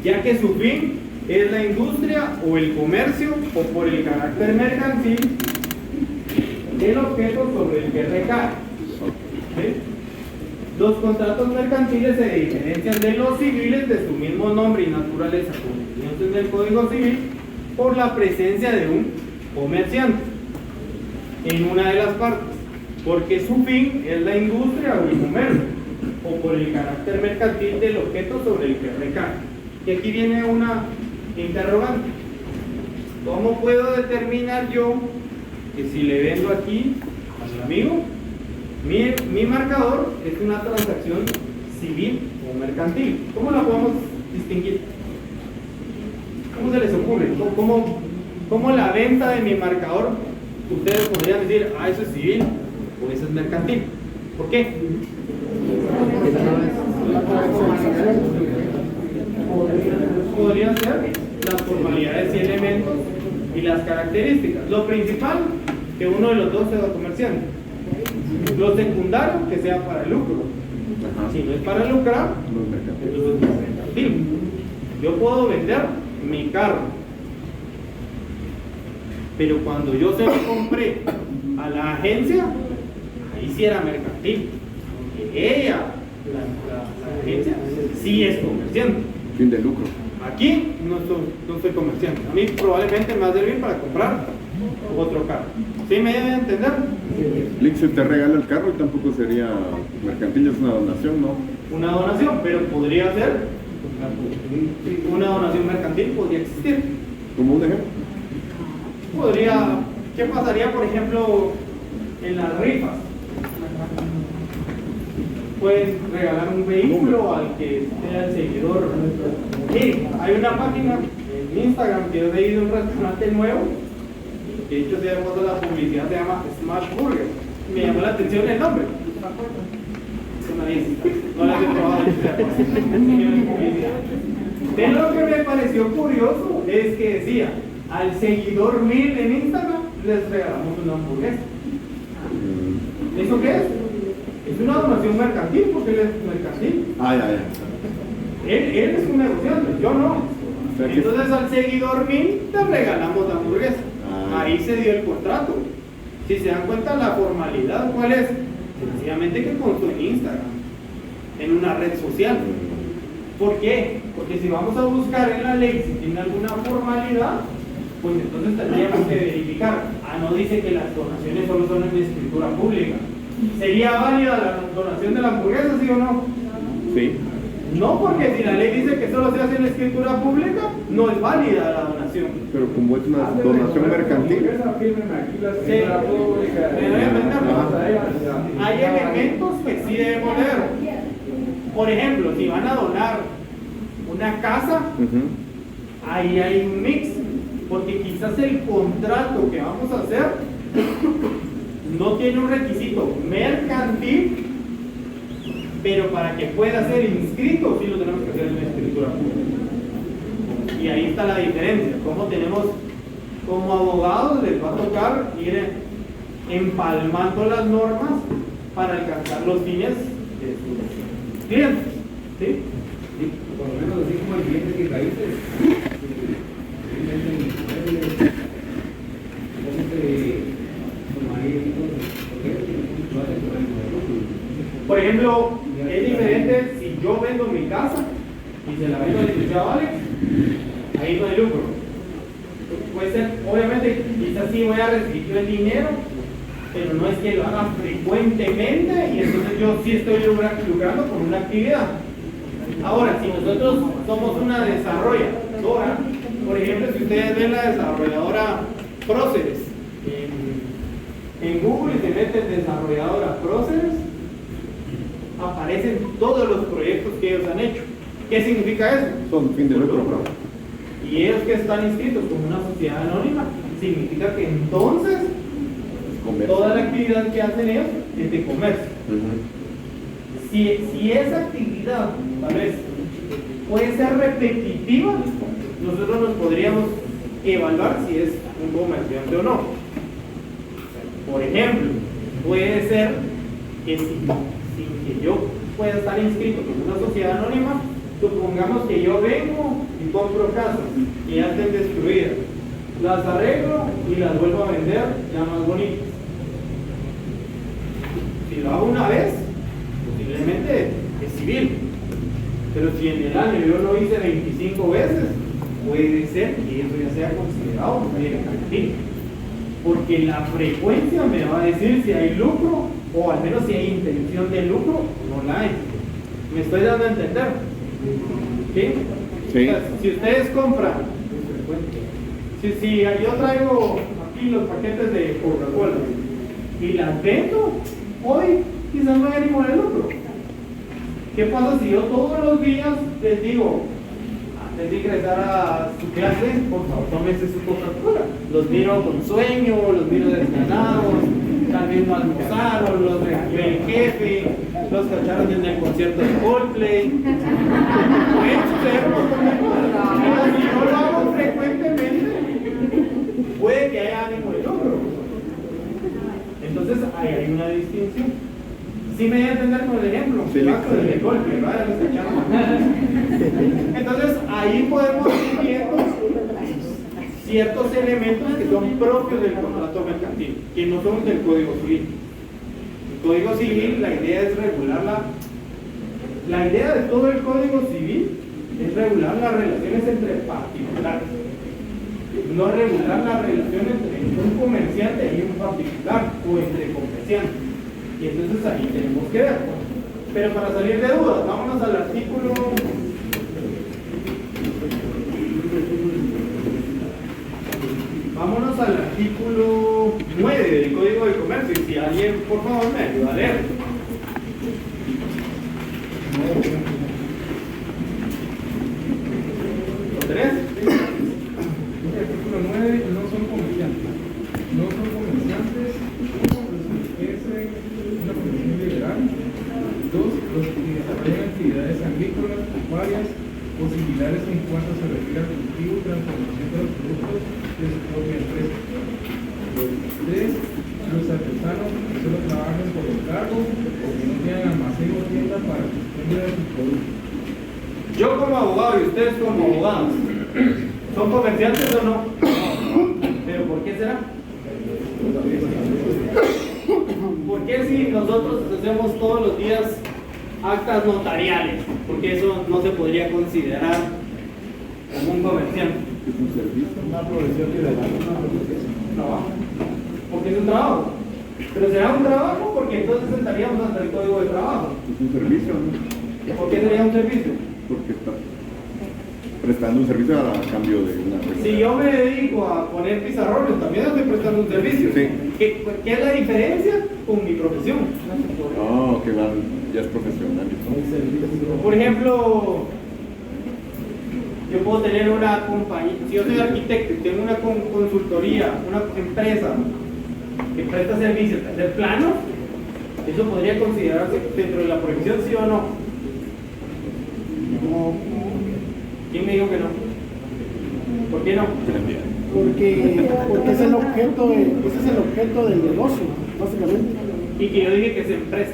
ya que su fin es la industria o el comercio o por el carácter mercantil del objeto sobre el que recae. ¿Sí? Los contratos mercantiles se diferencian de los civiles de su mismo nombre y naturaleza, como en el Código Civil, por la presencia de un comerciante en una de las partes, porque su fin es la industria o el comercio, o por el carácter mercantil del objeto sobre el que recae. Y aquí viene una interrogante. ¿Cómo puedo determinar yo que si le vendo aquí al amigo, mi marcador es una transacción civil o mercantil? ¿Cómo la podemos distinguir? ¿Cómo se les ocurre? ¿Cómo la venta de mi marcador ustedes podrían decir, eso es civil o eso es mercantil? ¿Por qué? Podrían ser las formalidades y elementos y las características. Lo principal, que uno de los dos sea comerciante. Lo secundario, que sea para el lucro. Si no es para lucrar, entonces es mercantil. Yo puedo vender mi carro, pero cuando yo se lo compré a la agencia, ahí sí era mercantil. Ella, la agencia, sí es comerciante. Fin de lucro. Aquí no soy comerciante. A mí probablemente me va a servir para comprar otro carro. ¿Sí me deben entender? Link se te regala el carro y tampoco sería mercantil, es una donación, ¿no? Una donación, pero podría ser una donación mercantil, podría existir. Como un ejemplo. ¿Qué pasaría, por ejemplo, en las rifas? Puedes regalar un vehículo al que sea el seguidor. Sí, hay una página en Instagram que he leído un restaurante nuevo, que de hecho se llama la publicidad, se llama Smash Burger. Me llamó la atención el nombre. No la he probado. Pero lo que me pareció curioso es que decía, al seguidor 1000 en Instagram les regalamos una hamburguesa. ¿Eso qué es? Es una donación mercantil, porque él es mercantil. Él es un negociante, yo no. Entonces al seguidor 1000 te regalamos la hamburguesa. Ahí se dio el contrato. Si se dan cuenta, la formalidad, ¿cuál es? Sencillamente que constó en Instagram, en una red social. ¿Por qué? Porque si vamos a buscar en la ley si tiene alguna formalidad, pues entonces tendríamos que verificar. No dice que las donaciones solo son en escritura pública. ¿Sería válida la donación de la hamburguesa, sí o no? Sí. No, porque si la ley dice que solo se hace en escritura pública, no es válida la donación. Pero como es una donación mercantil. Sí. Hay elementos que sí debemos leer. Por ejemplo, si van a donar una casa, ahí hay un mix. Porque quizás el contrato que vamos a hacer no tiene un requisito mercantil, pero para que pueda ser inscrito, sí lo tenemos que hacer en la escritura pública. Y ahí está la diferencia. Como tenemos, como abogados, les va a tocar ir empalmando las normas para alcanzar los fines de sus clientes. ¿Sí? Sí, por lo menos así como el bienes y raíces. Por ejemplo, es diferente si yo vendo mi casa y se la vendo al licenciado Alex, ahí no hay lucro. Puede ser, obviamente, quizás sí voy a recibir yo el dinero, pero no es que lo haga frecuentemente y entonces yo sí estoy lucrando con una actividad. Ahora, si nosotros somos una desarrolladora, por ejemplo, si ustedes ven la desarrolladora Próceres en Google y se meten desarrolladora Próceres, aparecen todos los proyectos que ellos han hecho. ¿Qué significa eso? Son fin de lucro. Y ellos que están inscritos como una sociedad anónima, significa que entonces Comercio. toda la actividad que hacen ellos es de comercio. Si esa actividad tal vez puede ser repetitiva, nosotros nos podríamos evaluar si es un comerciante o no. Por ejemplo, puede ser que sin que yo pueda estar inscrito como una sociedad anónima, supongamos que yo vengo y compro casas que ya estén destruidas, las arreglo y las vuelvo a vender ya más bonitas. Si lo hago una vez, posiblemente es civil, pero si en el año yo lo hice 25 veces, puede ser que eso ya sea considerado mercantil, porque la frecuencia me va a decir si hay lucro o al menos si hay intención de lucro. No la hay. ¿Me estoy dando a entender? ¿Sí? Sí. O sea, si ustedes compran, si yo traigo aquí los paquetes de Coca-Cola y las vendo, hoy quizás no hay ningún lucro. ¿Qué pasa si yo todos los días les digo, antes de ingresar a su clase, por favor, tómense su Coca-Cola? Los miro con sueño, los miro desganados, tal vez no almorzaron, los recibió el jefe, los cacharon en el concierto de Coldplay. Puede suceder un montón de cosas. Pero si no lo hago frecuentemente, puede que haya ánimo de lucro. Entonces ahí hay una distinción. ¿Sí me voy a entender con el ejemplo? Sí, Con el de Coldplay, ¿verdad? Los cacharon. Entonces ahí podemos ir viendo ciertos elementos que son propios del contrato mercantil, que no son del Código Civil. El Código Civil, la idea es regular la idea de todo el Código Civil es regular las relaciones entre particulares, no regular la relación entre un comerciante y un particular o entre comerciantes. Y entonces ahí tenemos que ver. Pero para salir de dudas, vámonos al artículo. Vámonos al artículo 9 del Código de Comercio. Y si alguien, por favor, me ayuda a leer. ¿Lo tenés? El artículo 9, no son comerciantes. No son comerciantes. Es una profesión liberal. 2, los que desarrollan actividades agrícolas, pecuarias o similares en cuanto se refiere al cultivo y transformación de los productos de su propia empresa. 3, los artesanos que solo trabajan por encargo o que no tienen almacén o tienda para vender sus productos. Yo como abogado y ustedes como abogados, ¿son comerciantes o no? ¿Pero por qué será? ¿Por qué si nosotros hacemos todos los días actas notariales? Porque eso no se podría considerar como un comerciante. Es un servicio. Una profesión liberal. Un trabajo. Porque es un trabajo. Pero será un trabajo porque entonces estaríamos ante el Código de Trabajo. Es un servicio, ¿no? ¿Por qué sería un servicio? Porque está prestando un servicio a cambio de una regla. Si yo me dedico a poner pizarrones, también estoy prestando un servicio. Sí. ¿Qué es la diferencia con mi profesión? No, que van, ya es profesional. Por ejemplo, Yo puedo tener una compañía, si yo soy arquitecto y tengo una consultoría, una empresa que presta servicios de hacer planos, ¿eso podría considerarse dentro de la prohibición, sí o no? No, ¿Quién me dijo que no? ¿Por qué no? porque ese es el objeto del negocio, básicamente. Y que yo dije que se empresa.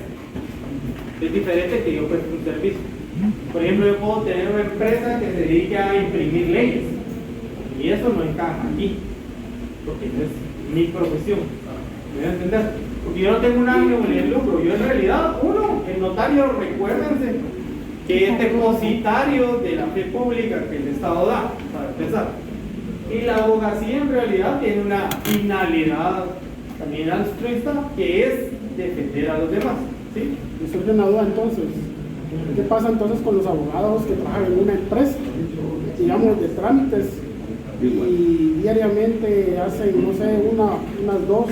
Es diferente que yo presto un servicio. Por ejemplo, yo puedo tener una empresa que se dedique a imprimir leyes. Y eso no encaja aquí. Porque no es mi profesión. ¿Me voy a entender? Porque yo no tengo un ánimo ni de lucro. Yo en realidad, el notario, recuérdense, que es depositario de la fe pública que el Estado da, para empezar. Y la abogacía en realidad tiene una finalidad también altruista, que es defender a los demás. ¿Sí? Me surge una duda entonces. ¿Qué pasa entonces con los abogados que trabajan en una empresa, digamos, de trámites y diariamente hacen, no sé, unas 2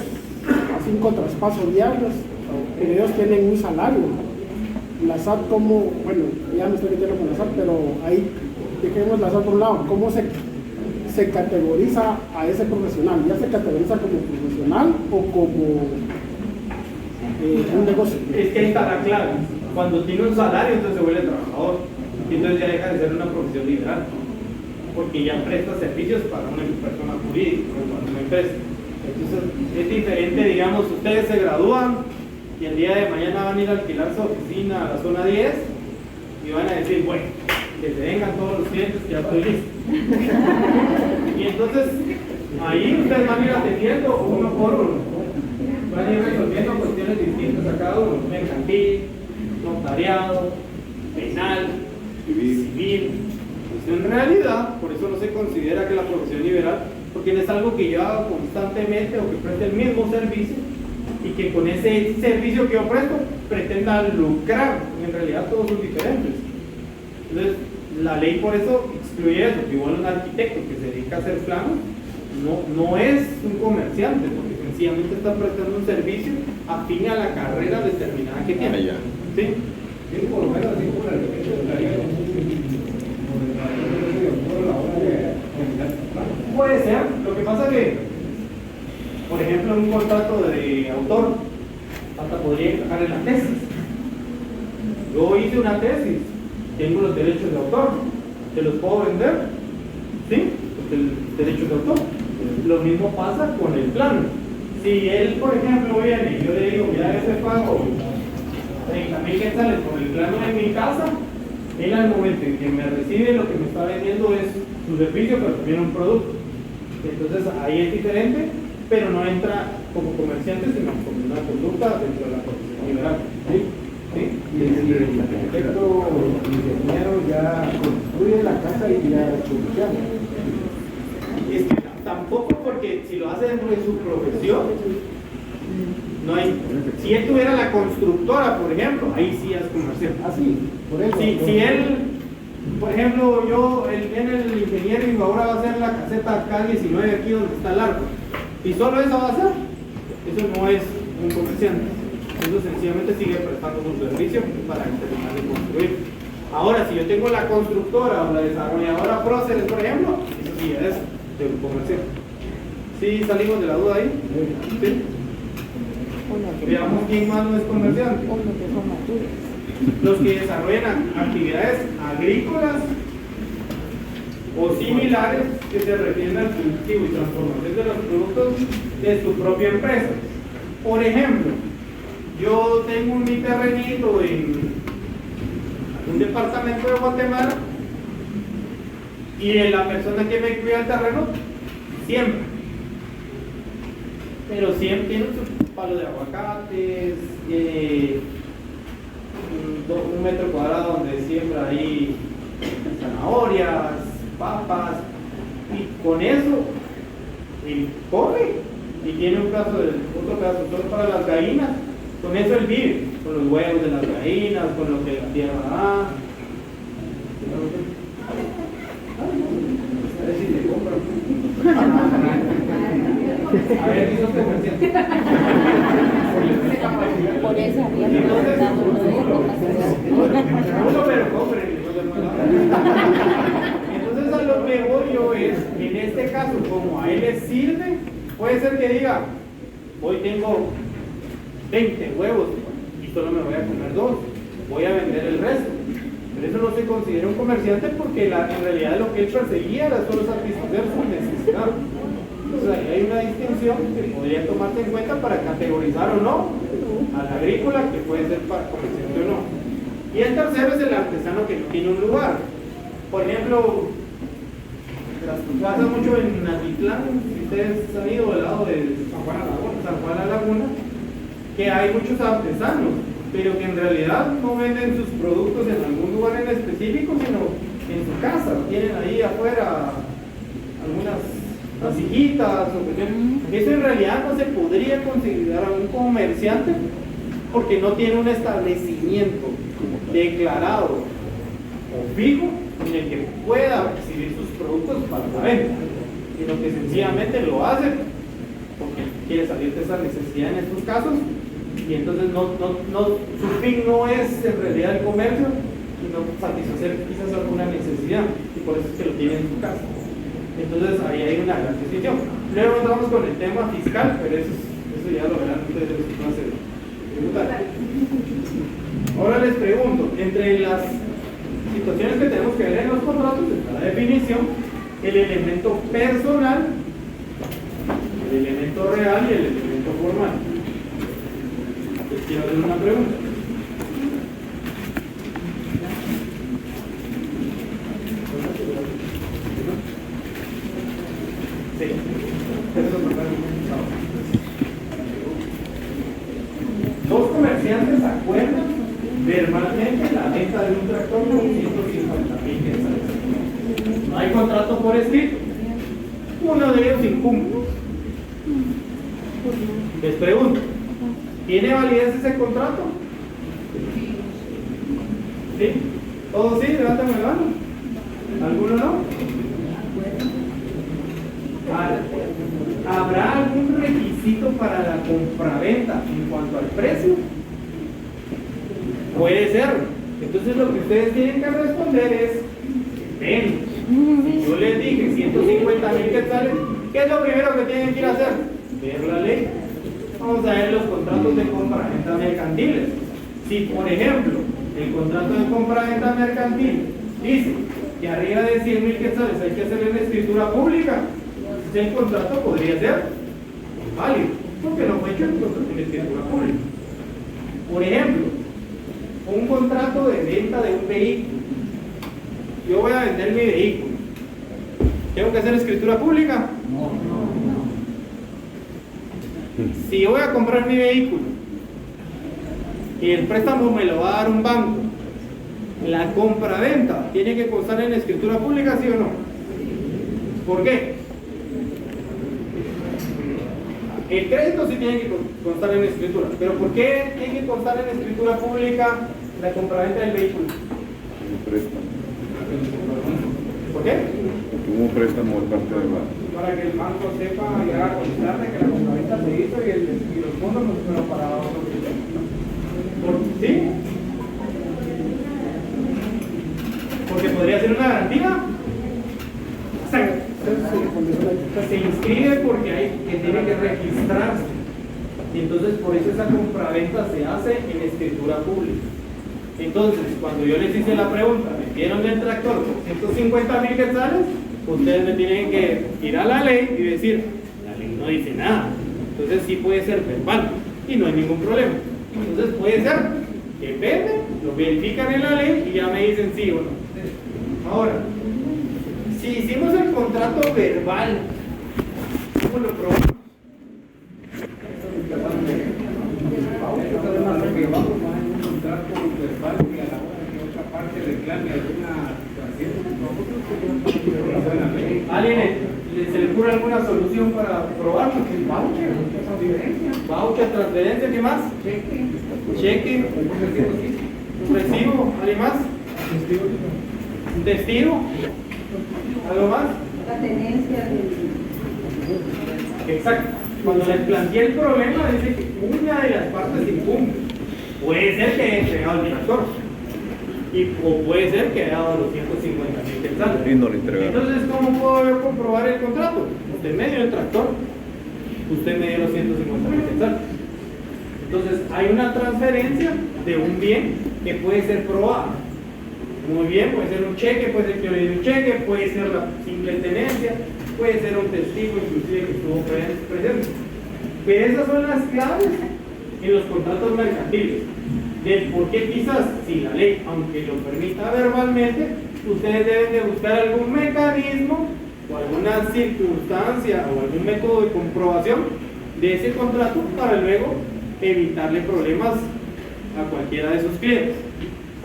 a 5 traspasos diarios, pero ellos tienen un salario? La SAT, como, bueno, ya me estoy metiendo con la SAT, pero ahí dejemos la SAT por un lado. ¿Cómo se categoriza a ese profesional? ¿Ya se categoriza como profesional o como un negocio? Es que ahí está la clave. Cuando tiene un salario, entonces se vuelve trabajador. Y entonces ya deja de ser una profesión liberal. Porque ya presta servicios para una persona jurídica o para una empresa. Entonces es diferente, digamos, ustedes se gradúan y el día de mañana van a ir a alquilar su oficina a la zona 10 y van a decir, bueno, que se vengan todos los clientes que ya estoy listo. Y entonces ahí ustedes van a ir atendiendo uno por uno. Van a ir resolviendo cuestiones distintas a cada uno: mercantil, notariado, penal, civil. Pues en realidad, por eso no se considera que la profesión liberal, porque no es algo que yo haga constantemente o que preste el mismo servicio y que con ese servicio que yo presto pretenda lucrar. En realidad todos son diferentes. Entonces, la ley por eso excluye eso, que igual un arquitecto que se dedica a hacer planos no es un comerciante, porque sencillamente está prestando un servicio afín a la carrera determinada que tiene. ¿Sí? Sí, por lo menos así como el arquitecto estaría Puede ser. Lo que pasa que, por ejemplo, en un contrato de autor, hasta podría encajar en la tesis. Yo hice una tesis, tengo los derechos de autor, ¿te los puedo vender? ¿Sí? Porque derechos de autor. Lo mismo pasa con el plano. Si él, por ejemplo, viene y yo le digo, mira, ese pago 30,000 quetzales por el plano de mi casa, él al momento en que me recibe, lo que me está vendiendo es su servicio, pero también un producto. Entonces ahí es diferente, pero no entra como comerciante, sino como una conducta dentro de la profesión liberal. ¿Sí? ¿Sí? Y el arquitecto ingeniero ya construye la casa y ya soluciona. Es que tampoco, porque si lo hace dentro de su profesión, no hay. Si él tuviera la constructora, por ejemplo, ahí sí es comercial. Ah, sí, por eso. Si él, por ejemplo, él viene el ingeniero y ahora va a hacer la caseta K19 aquí donde está el arco, y solo eso va a hacer, eso no es un comerciante. Eso sencillamente sigue prestando un servicio para terminar de construir. Ahora, si yo tengo la constructora o la desarrolladora Proceres, por ejemplo, eso sí es de un comerciante. ¿Sí salimos de la duda ahí? ¿Sí? Veamos quién más no es comerciante. Los que desarrollan actividades agrícolas o similares que se refieren al cultivo y transformación de los productos de su propia empresa. Por ejemplo, yo tengo mi terrenito en un departamento de Guatemala y la persona que me cuida el terreno siembra, pero siempre tiene su palo de aguacates, tiene un metro cuadrado donde siembra ahí zanahorias, papas, y con eso él come y tiene otro pedazo solo para las gallinas. Con eso él vive, con los huevos de las gallinas, con lo que la tierra da. A ver si te compran. A ver, si sos comerciante. Por eso había preguntado lo de Uno, pero compren. Entonces, donde voy yo es, en este caso, como a él le sirve, puede ser que diga, hoy tengo 20 huevos y solo me voy a comer 2, voy a vender el resto. Pero eso no se considera un comerciante porque en realidad lo que él perseguía era solo satisfacer su necesidad. Entonces ahí hay una distinción que podría tomarse en cuenta para categorizar o no al agrícola, que puede ser para comerciante o no. Y el tercero es el artesano que no tiene un lugar. Por ejemplo, pasa mucho en Atitlán, si ustedes han ido al lado de San Juan a la Laguna, que hay muchos artesanos, pero que en realidad no venden sus productos en algún lugar en específico, sino en su casa. Tienen ahí afuera algunas vasijitas o cuestiones. Eso en realidad no se podría considerar un comerciante porque no tiene un establecimiento declarado o fijo en el que pueda exhibir sus productos para la venta, sino que sencillamente lo hace porque quiere salir de esa necesidad en estos casos, y entonces su fin no es en realidad el comercio, sino satisfacer quizás alguna necesidad, y por eso es que lo tiene en su casa. Entonces ahí hay una gran distinción. Luego entramos con el tema fiscal, pero eso ya lo verán ustedes en su clase de tributaria. Ahora les pregunto, entre las situaciones que tenemos que ver en los contratos, está la definición, el elemento personal, el elemento real y el elemento formal. Les quiero hacer una pregunta. Sí. Dos comerciantes acuerdan verbalmente la venta de un tractor por 150,000 quetzales. No hay contrato por escrito. Uno de ellos incumple. Les pregunto, ¿tiene validez ese contrato? ¿Sí? ¿Todos sí? Levanten la mano. ¿Alguno no? ¿Habrá algún requisito para la compraventa en cuanto al precio? Puede ser. Entonces lo que ustedes tienen que responder es, ven, si yo les dije 150,000 quetzales, ¿qué es lo primero que tienen que ir a hacer? Ver la ley. Vamos a ver los contratos de compra-venta mercantiles. Si por ejemplo el contrato de compra-venta mercantil dice que arriba de 100,000 quetzales hay que hacerle una escritura pública, el contrato podría ser válido, porque no fue hecho en escritura pública. Por ejemplo, un contrato de venta de un vehículo. Yo voy a vender mi vehículo. ¿Tengo que hacer escritura pública? No. Si yo voy a comprar mi vehículo y el préstamo me lo va a dar un banco, ¿la compra-venta tiene que constar en escritura pública, sí o no? ¿Por qué? El crédito sí tiene que constar en escritura, pero ¿por qué tiene que constar en escritura pública la compraventa del vehículo? Como préstamo. ¿Por qué? Como préstamo de parte del banco. Para que el banco sepa llegar a constatar de que la compraventa se hizo y los fondos no se fueron para otro proyecto. ¿Sí? Porque podría ser una garantía. Se inscribe porque hay que tiene que registrarse, y entonces por eso esa compraventa se hace en escritura pública. Entonces, cuando yo les hice la pregunta, ¿vendieron el tractor por 150,000 quetzales? Ustedes me tienen que ir a la ley y decir, la ley no dice nada. Entonces sí puede ser verbal y no hay ningún problema. Entonces puede ser, depende, lo verifican en la ley y ya me dicen sí o no. Ahora, si hicimos el contrato verbal, ¿cómo lo probamos? ¿Alguien se le ocurre alguna solución para probarlo? Voucher, transferencia, ¿qué más? Cheque, un recibo, ¿alguien más? Un testigo, ¿algo más? La tenencia del... Exacto. Cuando les planteé el problema, dice que una de las partes incumbe. Puede ser que haya entregado el tractor, o puede ser que haya dado los 150.000 quetzales. Y no le entregaron. Entonces, ¿cómo puedo yo comprobar el contrato? Usted me dio el tractor, usted me dio los 150.000 quetzales. Entonces, hay una transferencia de un bien que puede ser probada. Muy bien, puede ser un cheque, puede ser que yo le di un cheque, puede ser la simple tenencia, puede ser un testigo inclusive que estuvo presente. Pero esas son las claves en los contratos mercantiles. Del por qué quizás, si la ley, aunque lo permita verbalmente, ustedes deben de buscar algún mecanismo o alguna circunstancia o algún método de comprobación de ese contrato para luego evitarle problemas a cualquiera de sus clientes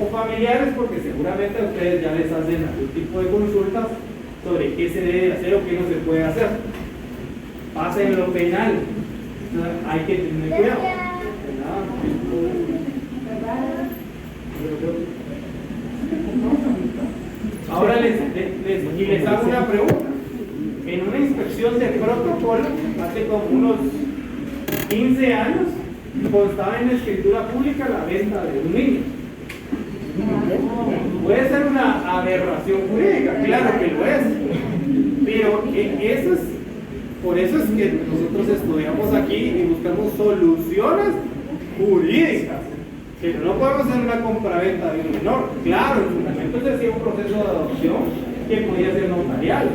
o familiares, porque seguramente a ustedes ya les hacen algún tipo de consultas sobre qué se debe hacer o qué no se puede hacer. Pasa en lo penal, hay que tener cuidado. Ahora les hago una pregunta. En una inspección de protocolo, hace como unos 15 años, constaba en la escritura pública la venta de un niño. Puede ser una aberración jurídica, claro que lo es, pero por eso es que nosotros estudiamos aquí y buscamos soluciones jurídicas. Pero no podemos hacer una compraventa de un menor. Claro, en su momento se hacía un proceso de adopción que podía ser notarial,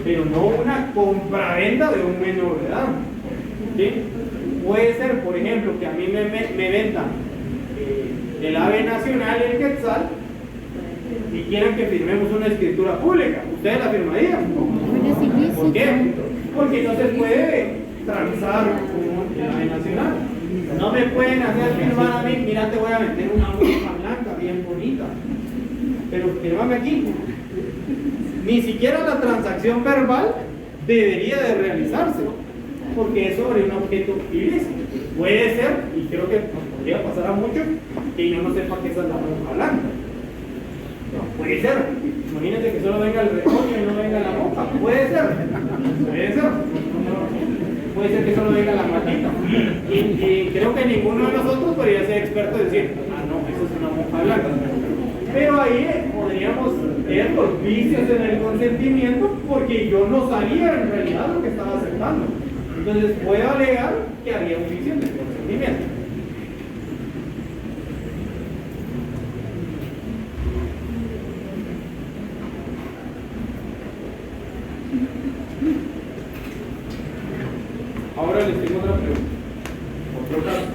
pero no una compraventa de un menor de edad. ¿Sí? Puede ser, por ejemplo, que a mí me vendan el ave nacional y el quetzal y quieran que firmemos una escritura pública. ¿Ustedes la firmarían? ¿Por qué? Porque no se puede transar con el ave nacional. No me pueden hacer firmar a mí, mira, te voy a meter una hoja blanca bien bonita, pero fírmame aquí. Ni siquiera la transacción verbal debería de realizarse, porque es sobre un objeto ilícito. Puede ser, y creo que nos podría pasar a muchos, que yo no sepa que esa es la hoja blanca. No, puede ser. Imagínate que solo venga el retoño y no venga la hoja. Puede ser. Puede ser. Puede ser que solo venga la matita. Y creo que ninguno de nosotros podría ser experto en decir, ah, no, eso es una hoja blanca. Pero ahí podríamos ver los vicios en el consentimiento porque yo no sabía en realidad lo que estaba aceptando. Entonces puedo alegar que había un vicio en el consentimiento. Ahora les tengo otra pregunta. Otro caso.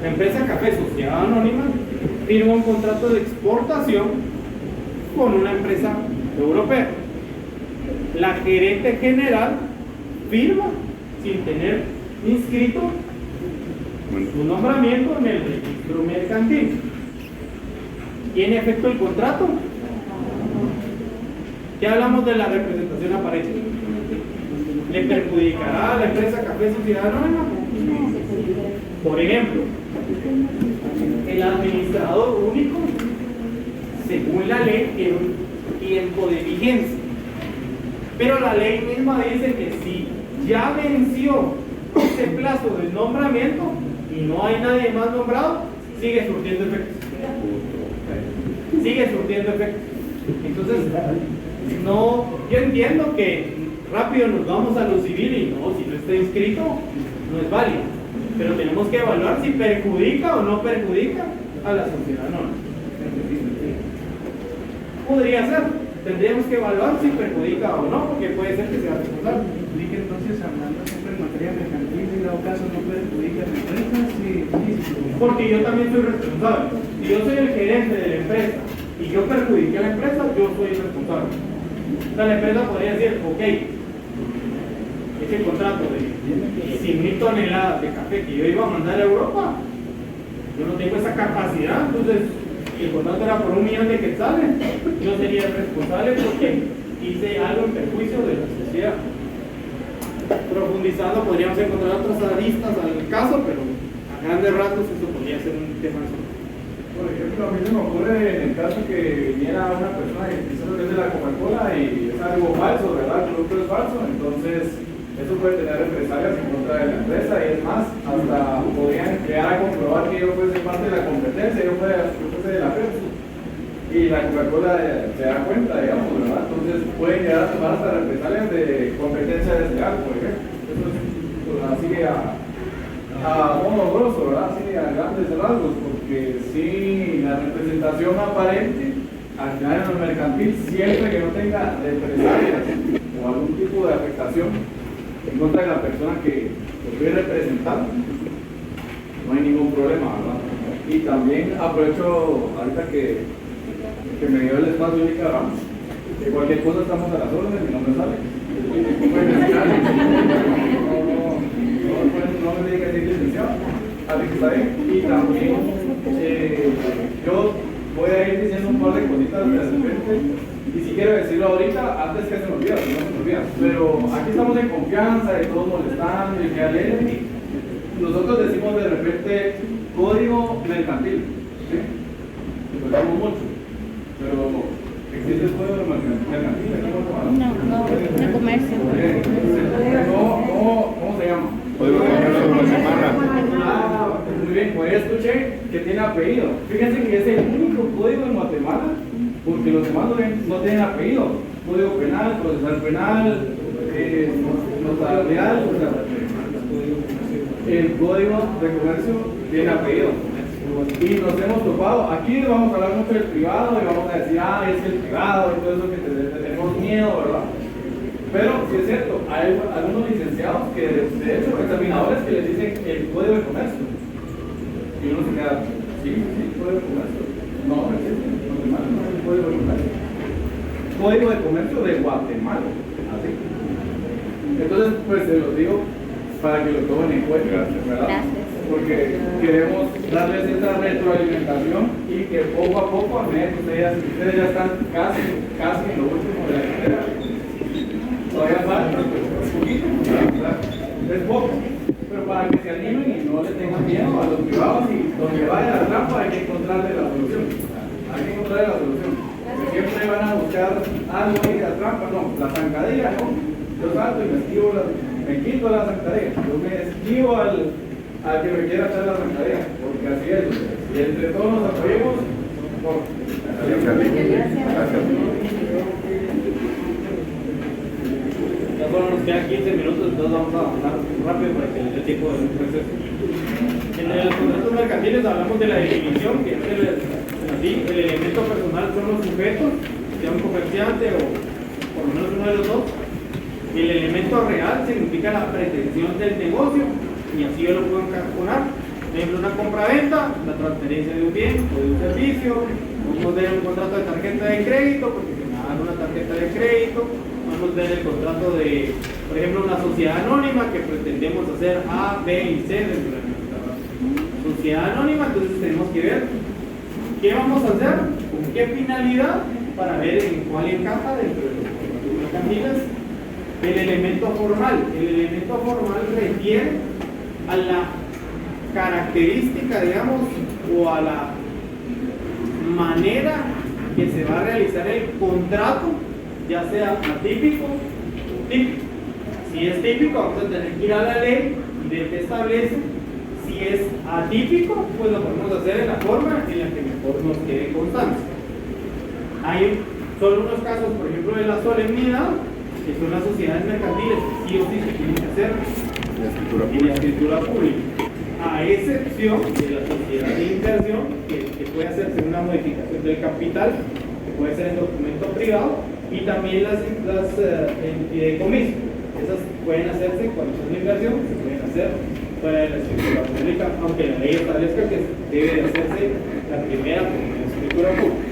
La empresa Café Sociedad Anónima firma un contrato de exportación con una empresa europea. La gerente general firma sin tener inscrito su nombramiento en el registro mercantil. ¿Tiene efecto el contrato? Ya hablamos de la representación aparente. ¿Le perjudicará a la empresa Café Sociedad Anónima? Por ejemplo, el administrador único, según la ley, tiene un tiempo de vigencia. Pero la ley misma dice que si ya venció ese plazo del nombramiento y no hay nadie más nombrado, sigue surtiendo efectos. Sigue surtiendo efectos. Entonces, no, yo entiendo que rápido nos vamos a lo civil y no, si no está inscrito, no es válido. Pero tenemos que evaluar si perjudica o no perjudica a la sociedad anónima. Podría ser, tendríamos que evaluar si perjudica o no, porque puede ser que sea responsable. Dije entonces, hablando siempre en materia mercantil, en dado caso no perjudica a la empresa, sí. Porque yo también soy responsable. Si yo soy el gerente de la empresa y yo perjudiqué a la empresa, yo soy el responsable. O sea, la empresa podría decir, ok, ese contrato de 100.000 toneladas de café que yo iba a mandar a Europa, yo no tengo esa capacidad, entonces si el contrato era por 1.000.000 de quetzales, yo sería el responsable porque hice algo en perjuicio de la sociedad. Profundizando podríamos encontrar otras aristas al caso, pero a grandes rasgos eso podría ser un tema de Por ejemplo, a mí se me ocurre en el caso que viniera una persona que dice lo que es de la Coca-Cola y es algo falso, ¿verdad? El producto es falso, entonces eso puede tener represalias en contra de la empresa y es más, hasta podrían llegar a comprobar que yo fuese parte de la competencia, yo fuese de la Pepsi. Y la Coca-Cola se da cuenta, digamos, ¿verdad? Entonces pueden llegar a tomar hasta represalias de competencia desleal, por ejemplo. Eso es así a modo grosso, ¿verdad? Así a grandes rasgos, porque sí, la representación aparente, al final en el mercantil, siempre que no tenga represalias o algún tipo de afectación en contra de la persona que estoy representando, no hay ningún problema, ¿verdad? Y también aprovecho ahorita que me dio el espacio de Ramos, que cualquier cosa estamos a las órdenes, mi nombre sale. No me diga que soy licenciado, así que está bien. Y también yo voy a ir diciendo un par de cositas de repente, y si quiero decirlo ahorita, antes que se me olvida, si no se me olvida. Pero aquí estamos en confianza, y todos molestando, y que alegre. Nosotros decimos de repente código mercantil, ¿sí? Lo usamos mucho, pero existe el código mercantil. No, comercio. ¿Cómo se llama? Código de comercio de Guatemala. Muy bien, pues escuché que tiene apellido. Fíjense que es el único código en Guatemala, porque los demás no tienen apellido. Código penal, procesal penal, notarial, o sea, el código de comercio tiene apellido. Y nos hemos topado, aquí vamos a hablar mucho del privado y vamos a decir, es el privado y todo eso que tenemos miedo, ¿verdad? Pero sí es cierto, hay algunos licenciados que, de hecho, examinadores que les dicen el código de comercio. Y uno se queda, sí, código de comercio. No, no existe, Guatemala no es el código de comercio. Código de comercio de Guatemala, así. Entonces, pues se los digo para que lo tomen en cuenta, ¿verdad? Gracias. Porque queremos darles esta retroalimentación y que poco a poco, a medida que ustedes ya están casi en lo último de la carrera, todavía falta, es poquito, ¿verdad? Es poco, pero para que se animen y no le tengan miedo a los privados y donde vaya la trampa hay que encontrarle la solución. Hay que encontrarle la solución. Porque siempre van a buscar algo ahí de la trampa, no, la zancadilla, ¿no? Yo salto y me quito la zancadilla, yo me esquivo al que me quiera echar la zancadilla, porque así es. Y entre todos nos apoyemos, mejor. Ya solo nos quedan 15 minutos, entonces vamos a avanzar rápido para que les dé tiempo de un proceso. En los contratos mercantiles hablamos de la definición, que es el elemento personal son los sujetos, sea un comerciante o por lo menos uno de los dos. El elemento real significa la pretensión del negocio, y así yo lo puedo encajonar. Por ejemplo, una compra-venta, la transferencia de un bien o de un servicio, podemos ver un contrato de tarjeta de crédito, porque se me dan una tarjeta de crédito. Podemos ver el contrato de, por ejemplo, una sociedad anónima que pretendemos hacer A, B y C dentro de nuestra sociedad anónima. Entonces tenemos que ver qué vamos a hacer, con qué finalidad, para ver en cuál encaja dentro de los contratos mercantiles. El elemento formal. El elemento formal refiere a la característica, digamos, o a la manera que se va a realizar el contrato, ya sea atípico o típico. Si es típico, vamos a tener que ir a la ley y ver qué establece. Si es atípico, pues lo podemos hacer en la forma en la que mejor nos quede constancia. Hay solo unos casos, por ejemplo, de la solemnidad, que son las sociedades mercantiles, que sí o sí se tienen que hacer en la escritura pública, a excepción de la sociedad de inversión, que puede hacerse una modificación del capital, que puede ser en documento privado, y también las fideicomisos. Esas pueden hacerse cuando son de inversión, se pueden hacer fuera de la escritura pública, aunque la ley establezca que debe de hacerse la primera como en la escritura pública.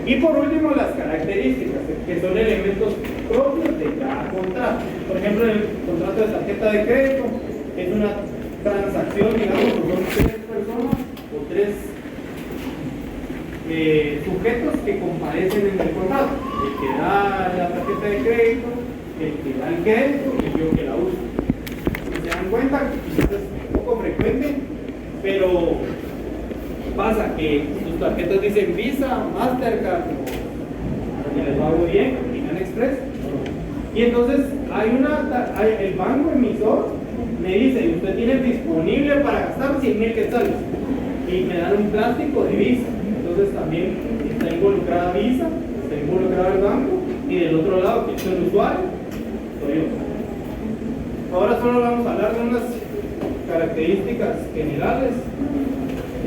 Y por último, las características, que son elementos propios de cada contrato. Por ejemplo, el contrato de tarjeta de crédito es una transacción, digamos, son 3 personas o 3 sujetos que comparecen en el contrato: el que da la tarjeta de crédito, el que da el crédito y yo que la uso. Si se dan cuenta, quizás es un poco frecuente, pero pasa que sus tarjetas dicen Visa, Mastercard, o les va muy bien, American Express. Y entonces el banco emisor me dice, usted tiene disponible para gastar 100,000 quetzales. Y me dan un plástico de Visa. Entonces también está involucrada Visa, está involucrado el banco, y del otro lado, que es el usuario, soy yo. Ahora solo vamos a hablar de unas características generales,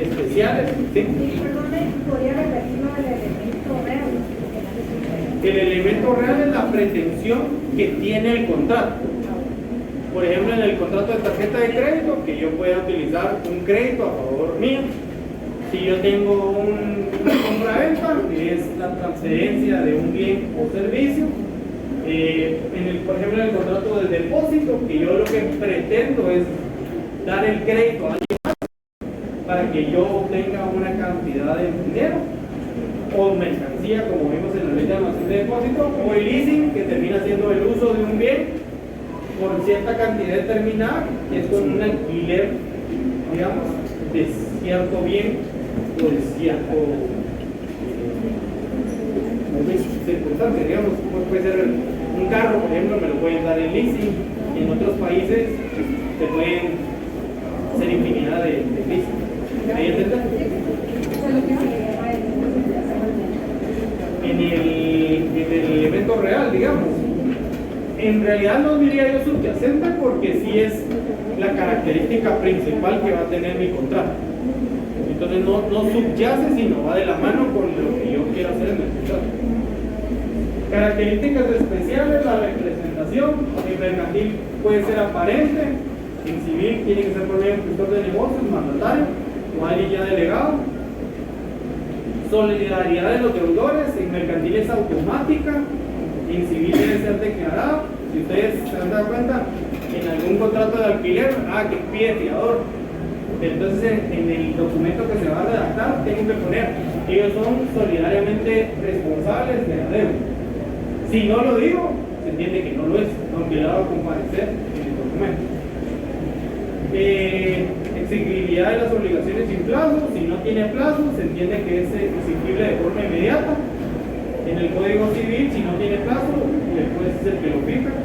especiales. ¿Sí? ¿Podría repetirlo del elemento real? El elemento real es la pretensión que tiene el contrato. Por ejemplo, en el contrato de tarjeta de crédito, que yo pueda utilizar un crédito a favor mío. Si yo tengo una compra-venta, que es la transferencia de un bien o servicio, por ejemplo, en el contrato del depósito, que yo lo que pretendo es dar el crédito a alguien más para que yo obtenga una cantidad de dinero o mercancía, como vimos en la ley de almacén de depósito, o el leasing, que termina siendo el uso de un bien por cierta cantidad determinada, que es con un alquiler, digamos, de cierto bien o de cierto circunstancia, digamos, puede ser un carro, por ejemplo, me lo pueden dar en leasing, en otros países se pueden hacer infinidad de leasing. ¿Me entiendes? En el evento real, digamos, en realidad no diría yo subyacente, porque sí es la característica principal que va a tener mi contrato. Entonces no subyace, sino va de la mano con lo que yo quiero hacer en el contrato. Características especiales: la representación. En mercantil puede ser aparente, en civil tiene que ser por medio de un gestor de negocios, mandatario o alguien ya delegado. Solidaridad de los deudores: en mercantil es automática, en civil debe ser declarado. Si ustedes se han dado cuenta, en algún contrato de alquiler, que pide fiador. Entonces en el documento que se va a redactar tengo que poner, ellos son solidariamente responsables de la deuda. Si no lo digo, se entiende que no lo es, aunque lo haga comparecer en el documento. Exigibilidad de las obligaciones sin plazo: si no tiene plazo, se entiende que es exigible de forma inmediata. En el Código Civil, si no tiene plazo, el juez es el que lo fija.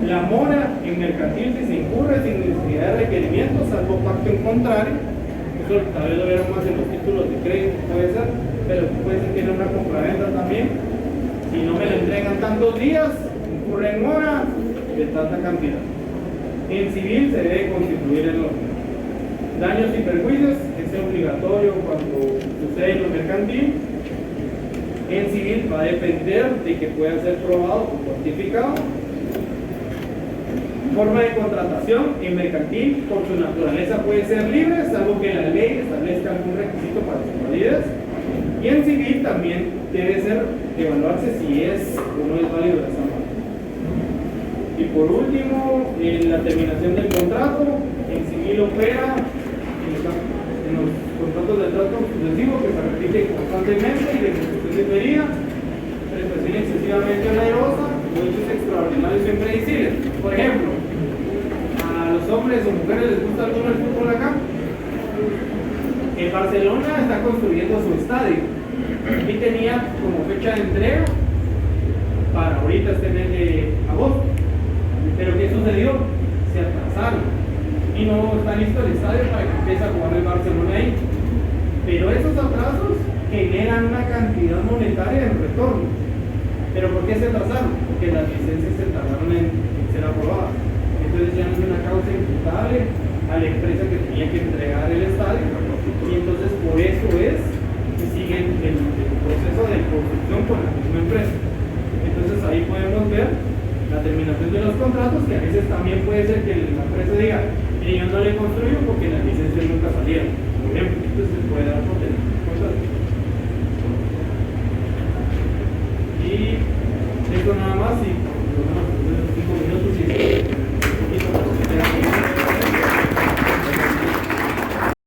La mora en mercantil, si se incurre sin necesidad de requerimientos, salvo pacto en contrario. Eso tal vez lo vieron más en los títulos de crédito, puede ser, pero puede ser que en una compraventa también. Si no me lo entregan tantos días, incurre en mora de tanta cantidad. En civil se debe constituir el orden. Daños y perjuicios es obligatorio cuando sucede en lo mercantil. En civil va a depender de que pueda ser probado o cuantificado. Forma de contratación: en mercantil, por su naturaleza, puede ser libre, salvo que la ley establezca algún requisito para su validez. Y en civil también debe evaluarse si es o no es válido de esa manera. Y por último, la terminación del contrato. En civil opera en los contratos de trato sucesivo, que se repite constantemente y de ejecución diferida, prestación excesivamente onerosa o hechos extraordinarios e impredecibles. Por ejemplo, a los hombres o mujeres les gusta alguno el fútbol acá. En Barcelona está construyendo su estadio y tenía como fecha de entrega para ahorita este mes de agosto. Pero ¿qué sucedió? Se atrasaron y no está listo el estadio para que empiece a jugar el Barcelona ahí. Pero esos atrasos generan una cantidad monetaria en retorno. ¿Pero por qué se atrasaron? Porque las licencias se tardaron en ser aprobadas. Entonces ya no es una causa imputable a la empresa que tenía que entregar el estadio, y entonces por eso es que siguen el proceso de construcción con la misma empresa. Entonces ahí podemos ver la terminación de los contratos, que a veces también puede ser que la empresa diga: yo no le construyo porque las licencias nunca salieron.